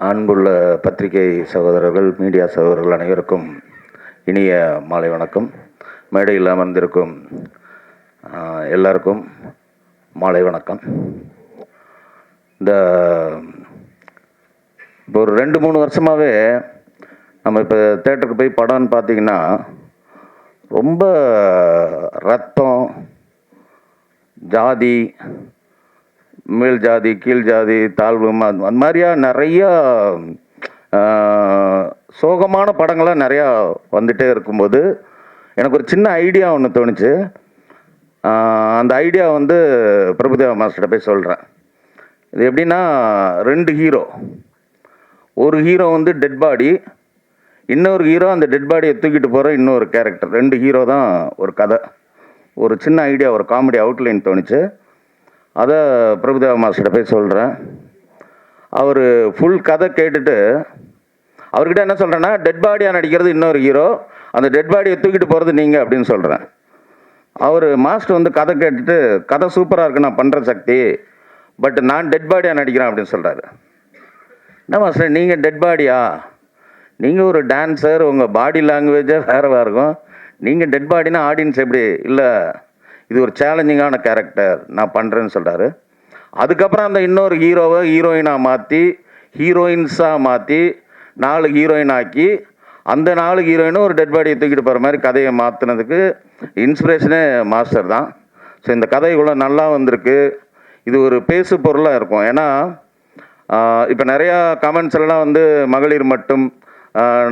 அன்புள்ள பத்திரிகை சகோதரர்கள், மீடியா சகோதரர்கள் அனைவருக்கும் இனிய மாலை வணக்கம். மேடையில் அமர்ந்திருக்கும் எல்லாருக்கும் மாலை வணக்கம். இந்த இப்போ ஒரு 2-3 வருஷமாகவே நம்ம இப்போ தேட்டருக்கு போய் படம்னு பார்த்தீங்கன்னா ரொம்ப ரத்தம், ஜாதி, மேல் ஜாதி, கீழ் ஜாதி, தாழ்வு, அந்த மாதிரியா நிறையா சோகமான படங்கள்லாம் நிறையா வந்துகிட்டே இருக்கும்போது எனக்கு ஒரு சின்ன ஐடியா ஒன்று தோணுச்சு. அந்த ஐடியா வந்து பிரபுதேவா மாஸ்டர்கிட்ட போய் சொல்கிறேன். இது எப்படின்னா, 2 ஹீரோ. ஒரு ஹீரோ வந்து டெட் பாடி, இன்னொரு ஹீரோ அந்த டெட் பாடியை தூக்கிட்டு போகிற இன்னொரு கேரக்டர். 2 ஹீரோ தான் ஒரு கதை. ஒரு சின்ன ஐடியா, ஒரு காமெடி அவுட்லைன் தோணுச்சு. அதை பிரபுதேவா மாஸ்டர்கிட்ட போய் சொல்கிறேன். அவர் ஃபுல் கதை கேட்டுட்டு அவர்கிட்ட என்ன சொல்கிறேன்னா, டெட் பாடியாக நடிக்கிறது இன்னொரு ஹீரோ, அந்த டெட் பாடியை தூக்கிட்டு போகிறது நீங்கள் அப்படின்னு சொல்கிறேன். அவர் மாஸ்டர் வந்து கதை கேட்டுட்டு, கதை சூப்பராக இருக்குது, நான் பண்ணுற சக்தி, பட் நான் டெட் பாடியாக நடிக்கிறேன் அப்படின்னு சொல்கிறாரு. என்ன மாஸ்டர், நீங்கள் டெட் பாடியா? நீங்கள் ஒரு டான்ஸர், உங்கள் பாடி லாங்குவேஜே வேறு இருக்கும். நீங்கள் டெட் பாடினா ஆடியன்ஸ் எப்படி? இல்லை, இது ஒரு சேலஞ்சிங்கான கேரக்டர், நான் பண்ணுறேன்னு சொல்கிறாரு. அதுக்கப்புறம் அந்த இன்னொரு ஹீரோவை ஹீரோயினாக மாற்றி, ஹீரோயின்ஸாக மாற்றி 4 ஹீரோயின் ஆக்கி, அந்த 4 ஹீரோயினும் ஒரு டெட் பாடியை தூக்கிட்டு போகிற மாதிரி கதையை மாற்றினதுக்கு இன்ஸ்பிரேஷனே மாஸ்டர் தான். ஸோ இந்த கதை இவ்வளோ நல்லா வந்திருக்கு. இது ஒரு பேசு பொருளாக இருக்கும். ஏன்னா இப்போ நிறையா கமெண்ட்ஸ் எல்லாம் வந்து மகளிர் மட்டும்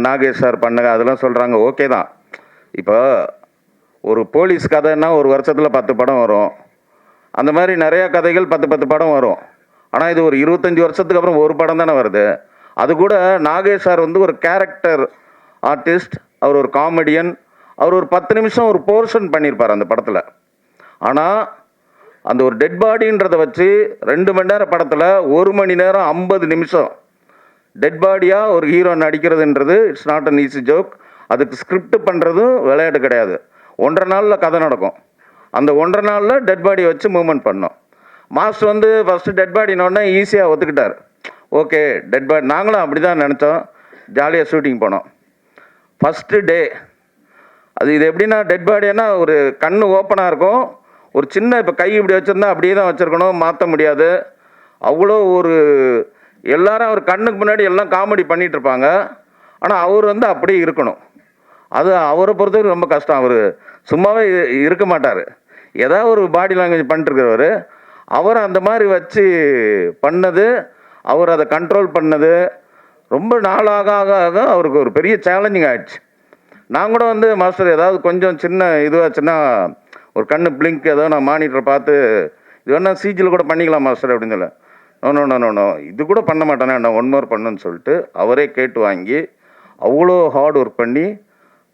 நாகேஷ் சார் பண்ணுங்க அதெல்லாம் சொல்கிறாங்க. ஓகே தான். இப்போ ஒரு போலீஸ் கதைன்னா ஒரு வருஷத்தில் 10 படம் வரும். அந்த மாதிரி நிறையா கதைகள் 10 படம் வரும். ஆனால் இது ஒரு 25 வருஷத்துக்கு அப்புறம் ஒரு படம் தானே வருது. அது கூட நாகேஷ் சார் வந்து ஒரு கேரக்டர் ஆர்டிஸ்ட், அவர் ஒரு காமெடியன், அவர் ஒரு 10 நிமிஷம் ஒரு போர்ஷன் பண்ணியிருப்பார் அந்த படத்தில். ஆனால் அந்த ஒரு டெட் பாடின்றதை வச்சு 2 மணி நேரம் படத்தில் 1 மணி நேரம் 50 நிமிஷம் டெட் பாடியாக ஒரு ஹீரோ நடிக்கிறதுன்றது it's not an easy joke. அதுக்கு ஸ்கிரிப்ட் பண்ணுறதும் விளையாட்டு கிடையாது. 1.5 நாளில் கதை நடக்கும். அந்த 1.5 நாளில் டெட் பாடியை வச்சு மூவ்மெண்ட் பண்ணோம். மாஸ்டர் வந்து ஃபஸ்ட்டு டெட் பாடினோடனே ஈஸியாக ஒத்துக்கிட்டார். Okay, dead body. நாங்களும் அப்படி தான் நினச்சோம். ஜாலியாக ஷூட்டிங் போனோம். ஃபஸ்ட்டு டே இது எப்படின்னா, டெட் பாடினா ஒரு கண் ஓப்பனாக இருக்கும். ஒரு சின்ன இப்போ கை இப்படி வச்சுருந்தா அப்படியே தான் வச்சுருக்கணும், மாற்ற முடியாது. அவ்வளோ ஒரு எல்லாரும் அவர் கண்ணுக்கு முன்னாடி எல்லாம் காமெடி பண்ணிகிட்டு இருப்பாங்க. ஆனால் அவர் வந்து அப்படியே இருக்கணும். அது அவரை பொறுத்தவரைக்கும் ரொம்ப கஷ்டம். அவர் சும்மாவே இருக்க மாட்டார். ஏதாவது ஒரு பாடி லாங்குவேஜ் பண்ணிட்டுருக்கிறவர். அவர் அந்த மாதிரி வச்சு பண்ணது, அவர் அதை கண்ட்ரோல் பண்ணது ரொம்ப நாளாக ஆக ஆக அவருக்கு ஒரு பெரிய சேலஞ்சிங் ஆகிடுச்சு. நான் கூட வந்து மாஸ்டர் ஏதாவது கொஞ்சம் சின்ன இதுவாச்சுன்னா ஒரு கண்ணு பிளிங்க் ஏதோ நான் மானிட்டரை பார்த்து இது வேணால் சிஜியில் கூட பண்ணிக்கலாம் மாஸ்டர் அப்படின்னு சொல்ல. நோ, இது கூட பண்ண மாட்டேனே, நான் 1 மோர் பண்ணுன்னு சொல்லிட்டு அவரே கேட்டு வாங்கி அவ்வளோ ஹார்ட் ஒர்க் பண்ணி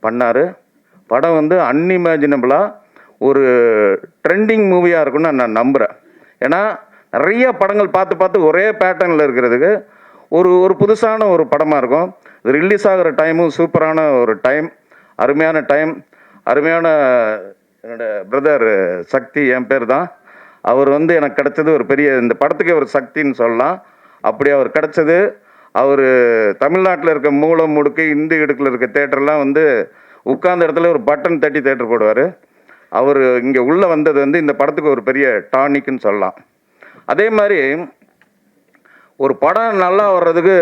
பண்ணார். படம் வந்து அன்இமேஜினபிளாக ஒரு ட்ரெண்டிங் மூவியாக இருக்குன்னு நான் நம்புகிறேன். ஏன்னா நிறைய படங்கள் பார்த்து ஒரே பேட்டர்னில் இருக்கிறதுக்கு ஒரு புதுசான ஒரு படமாக இருக்கும். இது ரிலீஸ் ஆகிற டைமும் சூப்பரான ஒரு டைம், அருமையான டைம். அருமையான என்னோடய பிரதர் சக்தி, என் பேர் தான். அவர் வந்து எனக்கு கிடச்சது ஒரு பெரிய, இந்த படத்துக்கு ஒரு சக்தின்னு சொல்லலாம். அப்படி அவர் கிடச்சது. அவர் தமிழ்நாட்டில் இருக்க மூலம் முடுக்கு இந்து இடுக்கில் இருக்க தேட்டர்லாம் வந்து உட்கார்ந்த இடத்துல ஒரு பட்டன் தட்டி தேட்டர் போடுவார். அவர் இங்கே உள்ளே வந்தது வந்து இந்த படத்துக்கு ஒரு பெரிய டானிக்குன்னு சொல்லலாம். அதே மாதிரி ஒரு படம் நல்லா வர்றதுக்கு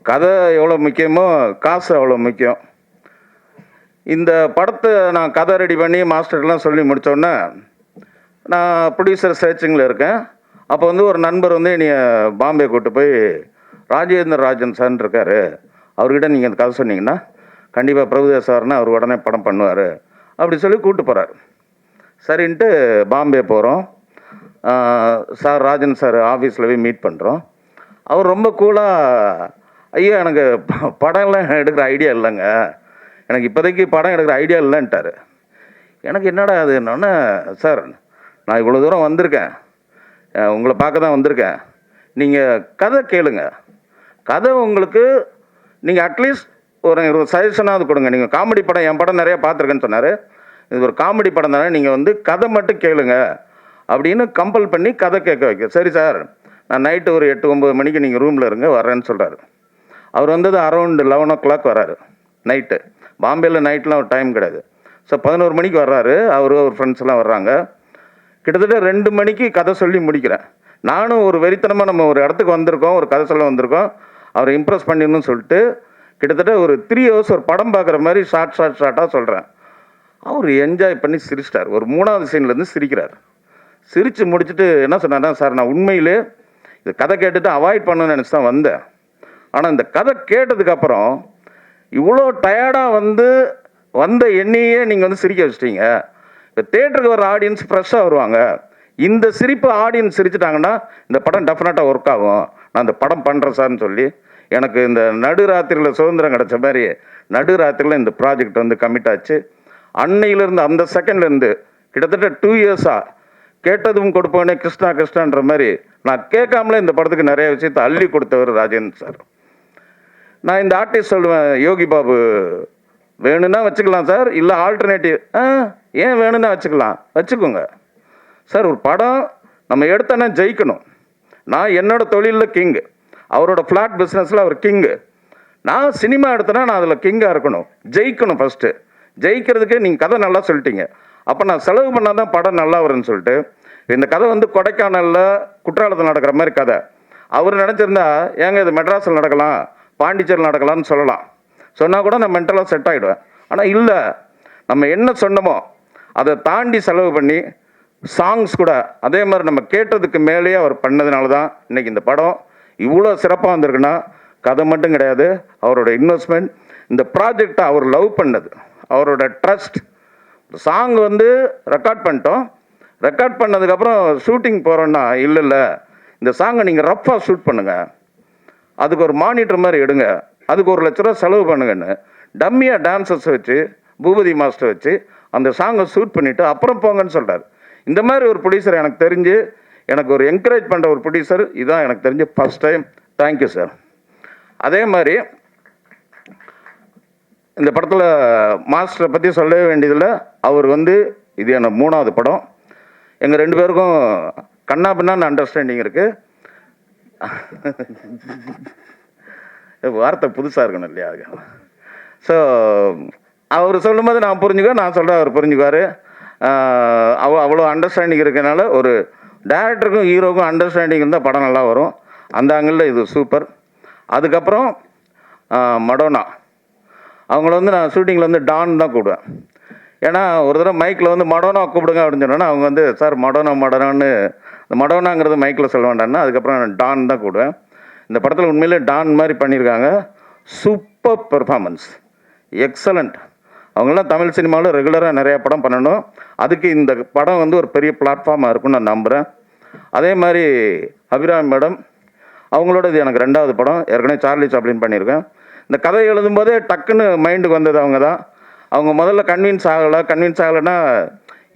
கதை எவ்வளோ முக்கியமோ காசு அவ்வளோ முக்கியம். இந்த படத்தை நான் கதை ரெடி பண்ணி மாஸ்டர்லாம் சொல்லி முடித்தோடனே நான் ப்ரொடியூசர் சர்ச்சிங்கில் இருக்கேன். அப்போ வந்து ஒரு நண்பர் வந்து என்னைய பாம்பே கூப்பிட்டு போய், ராஜேந்திர ராஜன் சார்ன்னு இருக்கார், அவர்கிட்ட நீங்கள் அந்த கதை சொன்னீங்கன்னா கண்டிப்பாக பிரபுதேவா சார்னா அவர் உடனே படம் பண்ணுவார் அப்படி சொல்லி கூப்பிட்டு போகிறார். சரின்ட்டு பாம்பே போகிறோம். சார் ராஜன் சார் ஆஃபீஸில் போய் மீட் பண்ணுறோம். அவர் ரொம்ப கூலாக, ஐயா எனக்கு படம்லாம் எடுக்கிற ஐடியா இல்லைங்க, எனக்கு இப்போதைக்கு படம் எடுக்கிற ஐடியா இல்லைன்ட்டார். எனக்கு என்னடா அது என்னன்னா, சார் நான் இவ்வளோ தூரம் வந்திருக்கேன், உங்களை பார்க்க தான் வந்திருக்கேன், நீங்கள் கதை கேளுங்க, கதை உங்களுக்கு நீங்கள் அட்லீஸ்ட் ஒரு சஜஷனாவது கொடுங்க. நீங்கள் காமெடி படம், என் படம் நிறையா பார்த்துருக்கேன்னு சொன்னார். இது ஒரு காமெடி படம் தானே, நீங்கள் வந்து கதை மட்டும் கேளுங்க அப்படின்னு கம்பல் பண்ணி கதை கேட்க வைக்க. சரி சார், நான் நைட்டு ஒரு 8-9 மணிக்கு நீங்கள் ரூமில் இருங்க வரேன்னு சொல்கிறாரு. அவர் வந்தது அரௌண்ட் 11 o'clock வராரு நைட்டு. பாம்பேயில் நைட்லாம் ஒரு டைம் கிடையாது. ஸோ 11 மணிக்கு வர்றாரு. அவர் ஃப்ரெண்ட்ஸ் எல்லாம் வர்றாங்க. கிட்டத்தட்ட 2 மணிக்கு கதை சொல்லி முடிக்கிறேன். நானும் ஒரு வெறித்தனமாக நம்ம ஒரு இடத்துக்கு வந்திருக்கோம், ஒரு கதை சொல்ல வந்திருக்கோம், அவரை இம்ப்ரெஸ் பண்ணிடணும்னு சொல்லிட்டு கிட்டத்தட்ட ஒரு 3 hours ஒரு படம் பார்க்குற மாதிரி ஷார்ட்டாக சொல்கிறேன். அவர் என்ஜாய் பண்ணி சிரிச்சிட்டார். ஒரு 3வது சீன்லேருந்து சிரிக்கிறார். சிரித்து முடிச்சுட்டு என்ன சொன்னார்னா, சார் நான் உண்மையிலே இந்த கதை கேட்டுட்டு அவாய்ட் பண்ணணும்னு நினச்சி தான் வந்தேன். ஆனால் இந்த கதை கேட்டதுக்கப்புறம் இவ்வளோ டயர்டாக வந்த என்னையே நீங்கள் சிரிக்க வச்சிட்டீங்க. இப்போ தேட்டருக்கு வர ஆடியன்ஸ் ஃப்ரெஷ்ஷாக வருவாங்க. இந்த சிரிப்பு ஆடியன்ஸ் சிரிச்சிட்டாங்கன்னா இந்த படம் டெஃபினட்டாக ஒர்க் ஆகும். நான் இந்த படம் பண்ணுறேன் சார்னு சொல்லி எனக்கு இந்த நடுராத்திரியில் சுதந்திரம் கிடச்ச மாதிரி நடுராத்திரியில் இந்த ப்ராஜெக்ட் கமிட் ஆச்சு. அன்னையிலேருந்து அந்த செகண்ட்லேருந்து கிட்டத்தட்ட 2 yearsஆ கேட்டதும் கொடுப்போனே கிருஷ்ணா கிருஷ்ணான்ற மாதிரி நான் கேட்காமலே இந்த படத்துக்கு நிறைய விஷயத்தை அள்ளி கொடுத்தவர் ராஜேந்திரன் சார். நான் இந்த ஆர்டிஸ்ட் சொல்லுவேன், யோகி பாபு வேணும்னா வச்சுக்கலாம் சார், இல்லை ஆல்டர்னேட்டிவ் ஏன் வேணும்னா வச்சுக்கோங்க சார். ஒரு படம் நம்ம எடுத்தோன்னா ஜெயிக்கணும். நான் என்னோட தொழிலில் கிங்கு, அவரோட ஃப்ளாட் பிஸ்னஸில் அவர் கிங்கு. நான் சினிமா எடுத்தேன்னா நான் அதில் கிங்காக இருக்கணும், ஜெயிக்கணும். ஃபஸ்ட்டு ஜெயிக்கிறதுக்கு நீங்கள் கதை நல்லா சொல்லிட்டீங்க, அப்போ நான் செலவு பண்ணால் தான் படம் நல்லா வரும்னு சொல்லிட்டு இந்த கதை கொடைக்கானலில் குற்றாலத்தில் நடக்கிற மாதிரி கதை. அவர் நினச்சிருந்தா ஏங்க இது மெட்ராஸில் நடக்கலாம், பாண்டிச்சேரியில் நடக்கலாம்னு சொல்லலாம். சொன்னால் கூட நான் மென்டலாக செட் ஆகிடுவேன். ஆனால் இல்லை, நம்ம என்ன சொன்னமோ அதை தாண்டி செலவு பண்ணி சாங்ஸ் கூட அதே மாதிரி நம்ம கேட்டதுக்கு மேலேயே அவர் பண்ணதுனால தான் இன்றைக்கி இந்த படம் இவ்வளோ சிறப்பாக வந்திருக்குன்னா கதை மட்டும் கிடையாது, அவரோட இன்வெஸ்ட்மெண்ட், இந்த ப்ராஜெக்டை அவர் லவ் பண்ணது, அவரோட ட்ரஸ்ட். சாங் ரெக்கார்ட் பண்ணிட்டோம். ரெக்கார்ட் பண்ணதுக்கப்புறம் ஷூட்டிங் போகிறோன்னா இல்லை இந்த சாங்கை நீங்கள் ரஃப்பாக ஷூட் பண்ணுங்கள், அதுக்கு ஒரு மானிட்டர் மாதிரி எடுங்க, அதுக்கு 1 லட்ச ரூபா செலவு பண்ணுங்கன்னு டம்மியாக டான்சர்ஸ் வச்சு பூபதி மாஸ்டர் வச்சு அந்த சாங்கை ஷூட் பண்ணிவிட்டு அப்புறம் போங்கன்னு சொல்கிறார். இந்த மாதிரி ஒரு ப்ரொடியூசர் எனக்கு தெரிஞ்சு எனக்கு ஒரு என்கரேஜ் பண்ணுற ஒரு ப்ரொடியூசர் இதுதான் எனக்கு தெரிஞ்சு ஃபஸ்ட் டைம். Thank you sir. அதே மாதிரி இந்த படத்தில் மாஸ்டரை பற்றி சொல்லவே வேண்டியதில்லை. அவர் இது என்ன 3வது படம். எங்கள் 2 பேருக்கும் கண்ணா பின்னான்னு அண்டர்ஸ்டாண்டிங் இருக்குது. வார்த்தை புதுசாக இருக்கணும் இல்லையா? ஸோ அவர் சொல்லும்போது நான் புரிஞ்சுக்குவேன், நான் சொல்கிறேன் அவர் புரிஞ்சுக்குவார். அவ்வளோ அண்டர்ஸ்டாண்டிங் இருக்கனால ஒரு டேரக்டருக்கும் ஹீரோக்கும் அண்டர்ஸ்டாண்டிங் இருந்தால் படம் நல்லா வரும். அந்த ஆங்கிளில் இது சூப்பர். அதுக்கப்புறம் மடோனா, அவங்கள நான் ஷூட்டிங்கில் டான் தான் கூப்பிடுவேன். ஏன்னா ஒரு தடவை மைக்கில் மடோனா கூப்பிடுங்க அப்படின்னு சொன்னோன்னா அவங்க சார் மடோனான்னு மடோனாங்கிறது மைக்கில் சொல்ல வேண்டாம்னா அதுக்கப்புறம் நான் டான் தான் கூப்பிடுவேன். இந்த படத்தில் உண்மையிலே டான் மாதிரி பண்ணியிருக்காங்க. Super performance, excellent. அவங்களாம் தமிழ் சினிமாவில் ரெகுலராக நிறையா படம் பண்ணணும். அதுக்கு இந்த படம் ஒரு பெரிய பிளாட்ஃபார்மாக இருக்கும்னு நான் நம்புகிறேன். அதே மாதிரி அபிராமி மேடம், அவங்களோட இது எனக்கு 2வது படம். ஏற்கனவே சார்லி சாப்ளின் பண்ணியிருக்கேன். இந்த கதை எழுதும்போதே டக்குன்னு மைண்டுக்கு வந்தது அவங்க தான். அவங்க முதல்ல கன்வின்ஸ் ஆகலைன்னா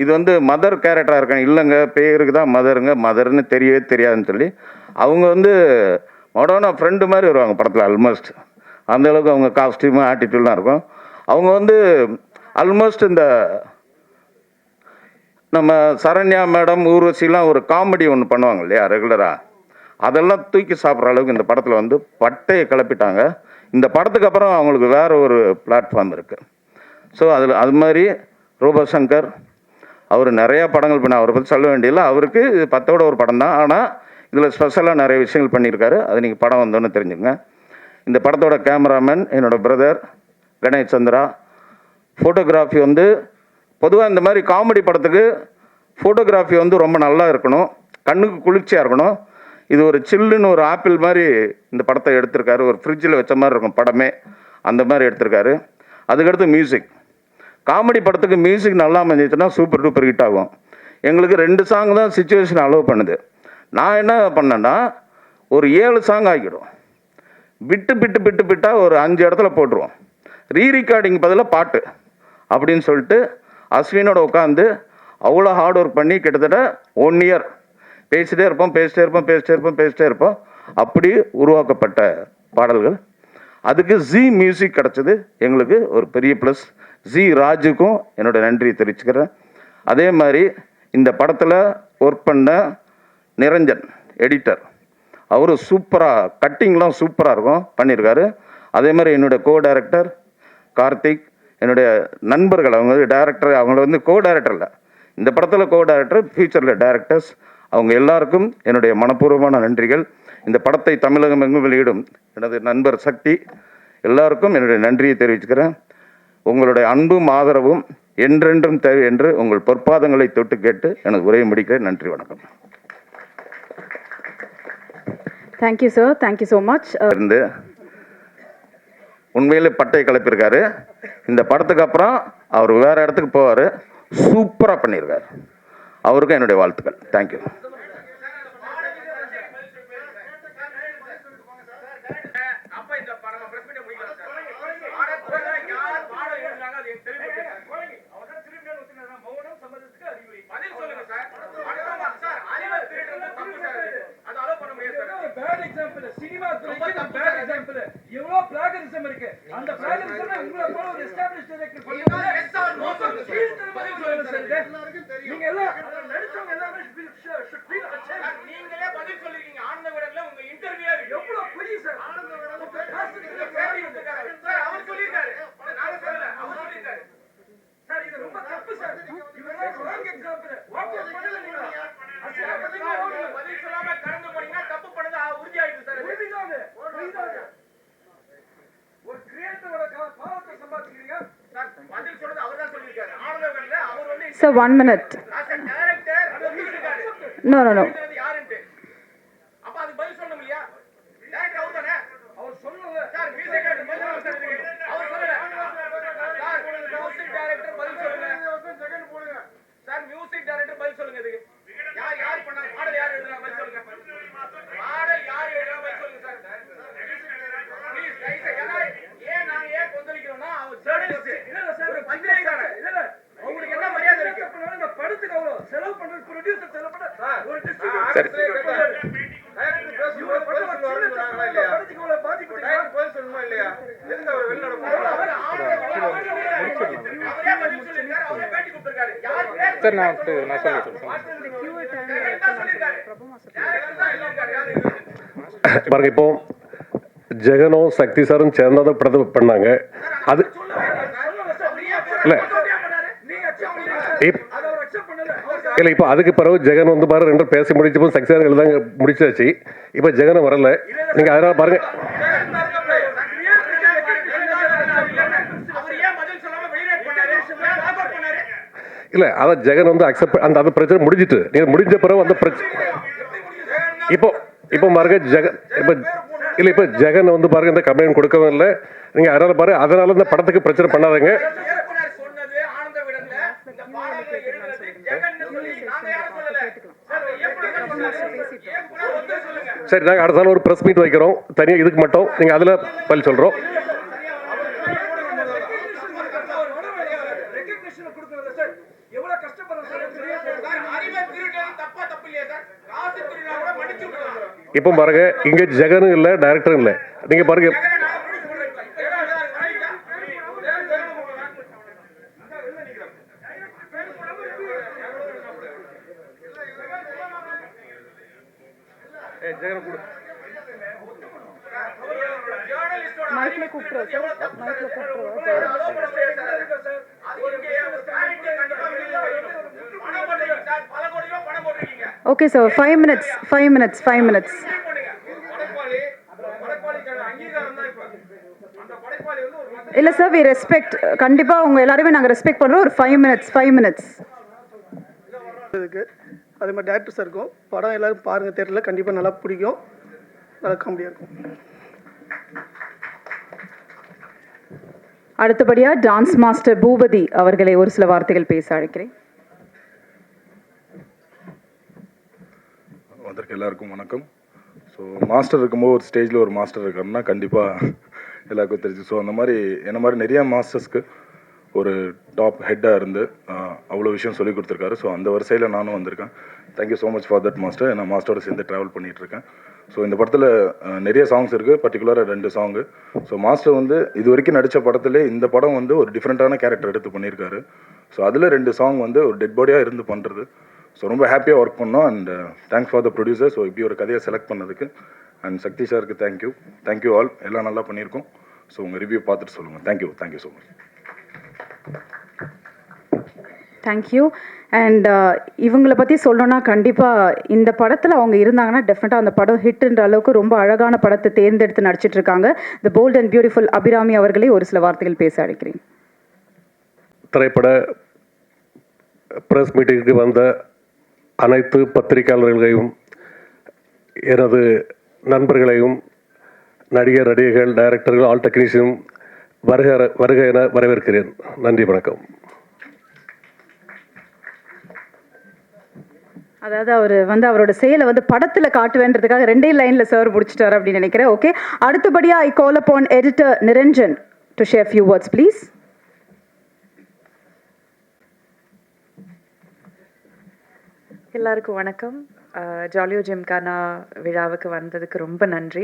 இது மதர் கேரக்டராக இருக்கேன், இல்லைங்க பேருக்கு தான் மதர்னு தெரியவே தெரியாதுன்னு சொல்லி அவங்க மொடோனா ஃப்ரெண்டு மாதிரி வருவாங்க படத்தில். ஆல்மோஸ்ட் அந்தளவுக்கு அவங்க காஸ்டியூமு ஆட்டிடியூட்லாம் இருக்கும். அவங்க ஆல்மோஸ்ட் இந்த நம்ம சரண்யா மேடம் ஊர்வசிலாம் ஒரு காமெடி ஒன்று பண்ணுவாங்க இல்லையா ரெகுலராக, அதெல்லாம் தூக்கி சாப்பிட்ற அளவுக்கு இந்த படத்தில் பட்டையை கிளப்பிட்டாங்க. இந்த படத்துக்கு அப்புறம் அவங்களுக்கு வேறு ஒரு பிளாட்ஃபார்ம் இருக்குது. ஸோ அது மாதிரி ரூபசங்கர் அவர் நிறையா படங்கள் பண்ண, அவரை பற்றி சொல்ல வேண்டியதில்லை. அவருக்கு இது 10ஓட ஒரு படம் தான். ஆனால் இதில் ஸ்பெஷலாக நிறைய விஷயங்கள் பண்ணியிருக்காரு. அது நீங்கள் படம் வந்தோன்னு தெரிஞ்சுங்க. இந்த படத்தோட கேமராமேன் என்னோடய பிரதர் கணேஷ் சந்திரா. ஃபோட்டோகிராஃபி பொதுவாக இந்த மாதிரி காமெடி படத்துக்கு ஃபோட்டோகிராஃபி ரொம்ப நல்லா இருக்கணும், கண்ணுக்கு குளிர்ச்சியாக இருக்கணும். இது ஒரு சில்லுன்னு ஒரு ஆப்பிள் மாதிரி இந்த படத்தை எடுத்திருக்காரு. ஒரு ஃப்ரிட்ஜில் வச்ச மாதிரி இருக்கும் படமே, அந்த மாதிரி எடுத்திருக்காரு. அதுக்கடுத்து மியூசிக். காமெடி படத்துக்கு மியூசிக் நல்லா அமைஞ்சிச்சுன்னா சூப்பர் டூப்பர் ஹிட் ஆகும். எங்களுக்கு 2 சாங் தான் சிச்சுவேஷன் அலோவ் பண்ணுது. நான் என்ன பண்ணேன்னா ஒரு 7 சாங் ஆக்கிடுவோம். பிட்டாக ஒரு 5 இடத்துல போட்டுருவோம். ரீரெக்கார்டிங் பதிலாக பாட்டு அப்படின்னு சொல்லிட்டு அஸ்வினோட உட்காந்து அவ்வளோ ஹார்ட் ஒர்க் பண்ணி கிட்டத்தட்ட 1 year பேசிட்டே இருப்போம். அப்படி உருவாக்கப்பட்ட பாடல்கள். அதுக்கு ஜி மியூசிக் கிடச்சது எங்களுக்கு ஒரு பெரிய ப்ளஸ். ஜி ராஜுக்கும் என்னோட நன்றி தெரிவிச்சுக்கிறேன். அதே மாதிரி இந்த படத்தில் ஒர்க் பண்ண நிரஞ்சன் எடிட்டர், அவரும் சூப்பராக கட்டிங்லாம் சூப்பராக இருக்கும் பண்ணியிருக்காரு. அதே மாதிரி என்னுடைய கோ டைரக்டர் கார்த்திக், என்னுடைய நண்பர்கள், அவங்க டைரக்டர், அவங்கள வந்து கோ டைரக்டர் இல்லை, இந்த படத்தில் கோ டைரக்டர், ஃபியூச்சரில் டைரக்டர்ஸ், அவங்க எல்லாருக்கும் என்னுடைய மனப்பூர்வமான நன்றிகள். இந்த படத்தை தமிழகம் எங்கும் வெளியிடும் எனது நண்பர் சக்தி, எல்லாருக்கும் என்னுடைய நன்றியை தெரிவிச்சுக்கிறேன். உங்களுடைய அன்பும் ஆதரவும் என்றென்றும் தேவை என்று உங்கள் பொற்பாதங்களை தொட்டு கேட்டு எனது உரையை முடிக்கிறேன். நன்றி, வணக்கம். Thank you sir, thank you so much. இருந்து உண்மையிலே பட்டை கிளப்பியிருக்காரு. இந்த படத்துக்கு அப்புறம் அவர் வேற இடத்துக்கு போவார். சூப்பராக பண்ணியிருக்காரு. அவருக்கும் என்னுடைய வாழ்த்துக்கள். தேங்க்யூ. எவ்வளவு பிளாகரிசம் இருக்கு. அந்த பிளாகரிசம் உங்களை போல ஒரு எஸ்டாப்லிஷ்ட் டைரக்டர் பண்ணும்போது நீங்க எல்லாம் நடிச்சவங்க எல்லாமே நீங்களே பதில் சொல்லிருக்கீங்க. ஆனந்த விடல உங்க இன்டர்வியூ எவ்வளவு பொய் சார். ஆனந்த விடல சார் அவர் சொல்லிருக்காரு, நான் சொல்லல, அவர் சொல்லிருக்காரு சார். இது ரொம்ப தப்பு சார். இவங்க ராங் எக்ஸாம்பிள் வாட் பண்ணல. நீங்க பதில் சொல்லாம கடந்து போனீங்கன்னா தப்பு பண்ணது உறுதியாயிடுது சார். உறுதியாகுது. ஒரு கிரியேட்டரோட பாவத்தை சம்பாதிக்கிறீங்க சார். பதில் சொல்றது அவர் தான் சொல்லிருக்காரு. ஆனந்த விடல அவர் வந்து Sir, 1 minute. No, no, no. அப்ப அது பதில் சொல்லணும் இல்லையா? டைரக்டர் அவர் தானே, அவர் சொல்லல சார். மியூசிக் டைரக்டர் பதில் சொல்லுங்க. அவர் சொல்லல சார். மியூசிக் டைரக்டர் பதில் சொல்லுங்க. செகண்ட் போடுங்க சார். மியூசிக் டைரக்டர் பதில் சொல்லுங்க. இதுக்கு யார் பண்ணா பாடல் யார் எழுதுறா பதில் சொல்லுங்க. பாடல் யார் எழுதுறா பதில் சொல்லுங்க சார். Please guys. ஏன் நாங்க ஏன் கொந்தளிக்கிறோம்னா அவர் ஜர்னலிஸ்ட் இல்ல சார். பத்திரிகையாளர் இல்ல. உங்களுக்கு என்ன மரியாதை இருக்கு? இந்த படத்துக்கு அவ்வளவு செலவு பண்றது ப்ரொடியூசர் செலவு பண்ண ஒரு டிஸ்ட்ரிபியூட்டர் பாருங்க, இப்போ ஜெகனும் சக்தி சாரும் சேர்ந்தா படத்தை பண்ணாங்க. அது இல்லை இல்லை, இப்போ அதுக்கு பிறகு ஜெகன் வந்து பாரு ரெண்டும் பேசி முடிச்சப்போ சக்தி சார் எழுதாங்க முடிச்சாச்சு. இப்போ ஜெகன் வரல. நீங்க அதனால பாருங்க. இல்லை, அதான் ஜெகன் வந்து அக்செப்ட் அந்த அது பிரச்சனை முடிஞ்சிட்டு. நீங்கள் முடிஞ்ச பிறகு அந்த பிரச்சனை இப்போ பாருங்க ஜெகன் இப்போ இல்லை, இப்போ ஜெகன் வந்து பாருங்க இந்த கம்ப்ளைண்ட் கொடுக்கவும் இல்லை. நீங்கள் அதனால பாருங்க, அதனால இந்த படத்துக்கு பிரச்சனை பண்ணாதீங்க. சரி, நாங்கள் அடுத்த நாள் ஒரு ப்ரெஸ் மீட் வைக்கிறோம் தனியாக இதுக்கு மட்டும். நீங்கள் அதில் பதில் சொல்கிறோம். இப்போ பாருங்க, இங்க ஜெகனும் இல்லை டைரக்டரும் இல்லை. நீங்க பாருங்க, மைக்ல கூப்பிடுறோம் சார். மைக்ல கூப்பிடுறோம். Okay sir, 5 minutes, 5 minutes, 5 minutes. இல்ல சார், we respect. கண்டிப்பா உங்க எல்லாரையும் நாங்க ரெஸ்பெக்ட் பண்றோம். ஒரு 5 minutes, 5 minutes. அதே மாதிரி டேரக்டர் சார் இருக்கும். படம் எல்லாரும் பாருங்க, தேட்டரில் கண்டிப்பாக நல்லா பிடிக்கும், நல்லா காமெடியாக இருக்கும். அடுத்தபடியா டான்ஸ் மாஸ்டர் பூபதி அவர்களை ஒரு சில வார்த்தைகள் பேச அழைக்கிறேன். வந்திருக்க எல்லாருக்கும் வணக்கம். ஸோ மாஸ்டர் இருக்கும்போது ஒரு ஸ்டேஜில் ஒரு மாஸ்டர் இருக்காருன்னா கண்டிப்பாக எல்லாருக்கும் தெரிஞ்சு. ஸோ அந்த மாதிரி என்ன மாதிரி நிறையா மாஸ்டர்ஸ்க்கு ஒரு டாப் ஹெட்டாக இருந்து அவ்வளோ விஷயம் சொல்லி கொடுத்துருக்காரு. ஸோ அந்த வரிசையில் நானும் வந்திருக்கேன். Thank you so much for that master. நான் மாஸ்டரோட சேர்ந்து ட்ராவல் பண்ணிகிட்ருக்கேன். ஸோ இந்த படத்தில் நிறைய சாங்ஸ் இருக்குது, பர்டிகுலராக 2 சாங்கு. ஸோ மாஸ்டர் வந்து இது வரைக்கும் நடித்த படத்துலேயே இந்த படம் வந்து ஒரு டிஃப்ரெண்ட்டான கேரக்டர் எடுத்து பண்ணியிருக்காரு. ஸோ அதில் 2 சாங் வந்து ஒரு டெட் பாடியாக இருந்து பண்ணுறது. ஸோ ரொம்ப ஹாப்பியாக ஒர்க் பண்ணோம். And thanks for the producer. So இப்படி ஒரு கதையை செலக்ட் பண்ணதுக்கு. அண்ட் சக்தி சாருக்கு தேங்க்யூ ஆல். எல்லாம் நல்லா பண்ணியிருக்கோம். ஸோ உங்கள் ரிவ்யூ பார்த்துட்டு சொல்லுங்கள். Thank you so much. Thank you. And இவங்கள பற்றி சொல்லணும்னா கண்டிப்பாக இந்த படத்தில் அவங்க இருந்தாங்கன்னா டெஃபினட்டாக அந்த படம் ஹிட்ன்ற அளவுக்கு ரொம்ப அழகான படத்தை தேர்ந்தெடுத்து நடிச்சிட்டு இருக்காங்க. த போல்ட் அண்ட் பியூட்டிஃபுல் அபிராமி அவர்களே ஒரு சில வார்த்தைகள் பேச அழைக்கிறேன். திரைப்பட ப்ரெஸ் மீட்டிங்க்கு வந்த அனைத்து பத்திரிகையாளர்களையும், எனது நண்பர்களையும், நடிகர்கள், டைரக்டர்கள், ஆல் டெக்னீஷியனும் வருக என வரவேற்கிறேன். நன்றி, வணக்கம். அதாவது அவர் அவரோட செயலை படத்தில் காட்டுவேன்றதுக்காக 2 லைனில் சார் முடிச்சிட்டாரு அப்படின்னு நினைக்கிறேன். ஓகே, அடுத்தபடியாக I call upon editor Niranjan to share few words please. எல்லாருக்கும் வணக்கம். ஜாலியோ ஜிம்கானா விழாவுக்கு வந்ததுக்கு ரொம்ப நன்றி.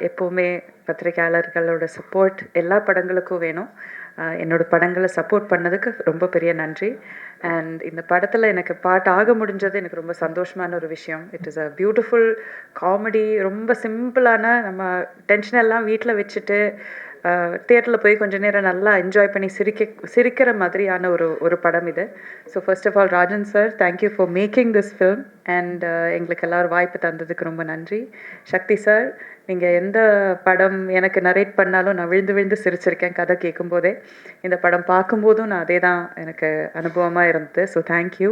எப்போவுமே பத்திரிகையாளர்களோட சப்போர்ட் எல்லா படங்களுக்கும் வேணும். என்னோடய படங்களை சப்போர்ட் பண்ணதுக்கு ரொம்ப பெரிய நன்றி. அண்ட் இந்த படத்தில் எனக்கு பாட்டு ஆக முடிஞ்சது எனக்கு ரொம்ப சந்தோஷமான ஒரு விஷயம். It is a beautiful comedy. ரொம்ப சிம்பிளான, நம்ம டென்ஷன் எல்லாம் வீட்டில் வச்சுட்டு தியேட்டரில் போய் கொஞ்சம் நேரம் நல்லா என்ஜாய் பண்ணி சிரிக்கிற மாதிரியான ஒரு படம் இது. So first of all Rajan sir, thank you for making this film. And எங்களுக்கு எல்லோரும் வாய்ப்பு தந்ததுக்கு ரொம்ப நன்றி. சக்தி சார், நீங்கள் எந்த படம் எனக்கு நரேட் பண்ணாலும் நான் விழுந்து சிரிச்சிருக்கேன் கதை கேட்கும்போதே. இந்த படம் பார்க்கும்போதும் நான் அதே தான் எனக்கு அனுபவமாக இருந்தது. So thank you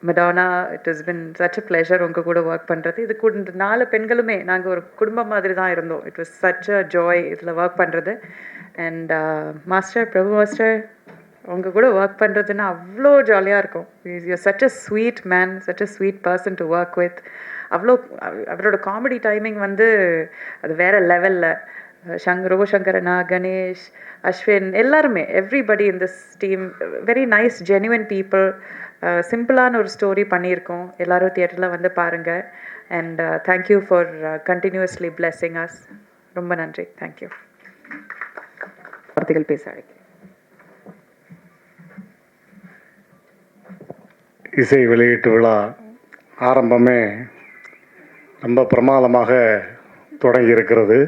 Madonna. It is been such a pleasure உங்கள் கூட ஒர்க் பண்ணுறது. இது கூட இந்த 4 பெண்களுமே நாங்கள் ஒரு குடும்பம் மாதிரி தான் இருந்தோம். It was such a joy இதில் ஒர்க் பண்ணுறது. அண்ட் மாஸ்டர், பிரபு மாஸ்டர், உங்கள் கூட ஒர்க் பண்ணுறதுன்னா அவ்வளோ ஜாலியாக இருக்கும். You such a sweet man, such a sweet person to work with. அவ்வளோ அவரோட காமெடி டைமிங் அது வேறு லெவலில். ரோபோசங்கரனா, கணேஷ், அஸ்வின், எல்லாருமே, everybody in this team very nice genuine people. சிம்பிளான ஒரு ஸ்டோரி பண்ணியிருக்கோம். எல்லோரும் தியேட்டரில் பாருங்கள். And thank you for continuously blessing us. ரொம்ப நன்றி. தேங்க்யூ. வார்த்தைகள் பேச அழைக்கிறேன். இசை வெளியீட்டு விழா ஆரம்பமே ரொம்ப பிரமாதமாக தொடங்கி இருக்கிறது.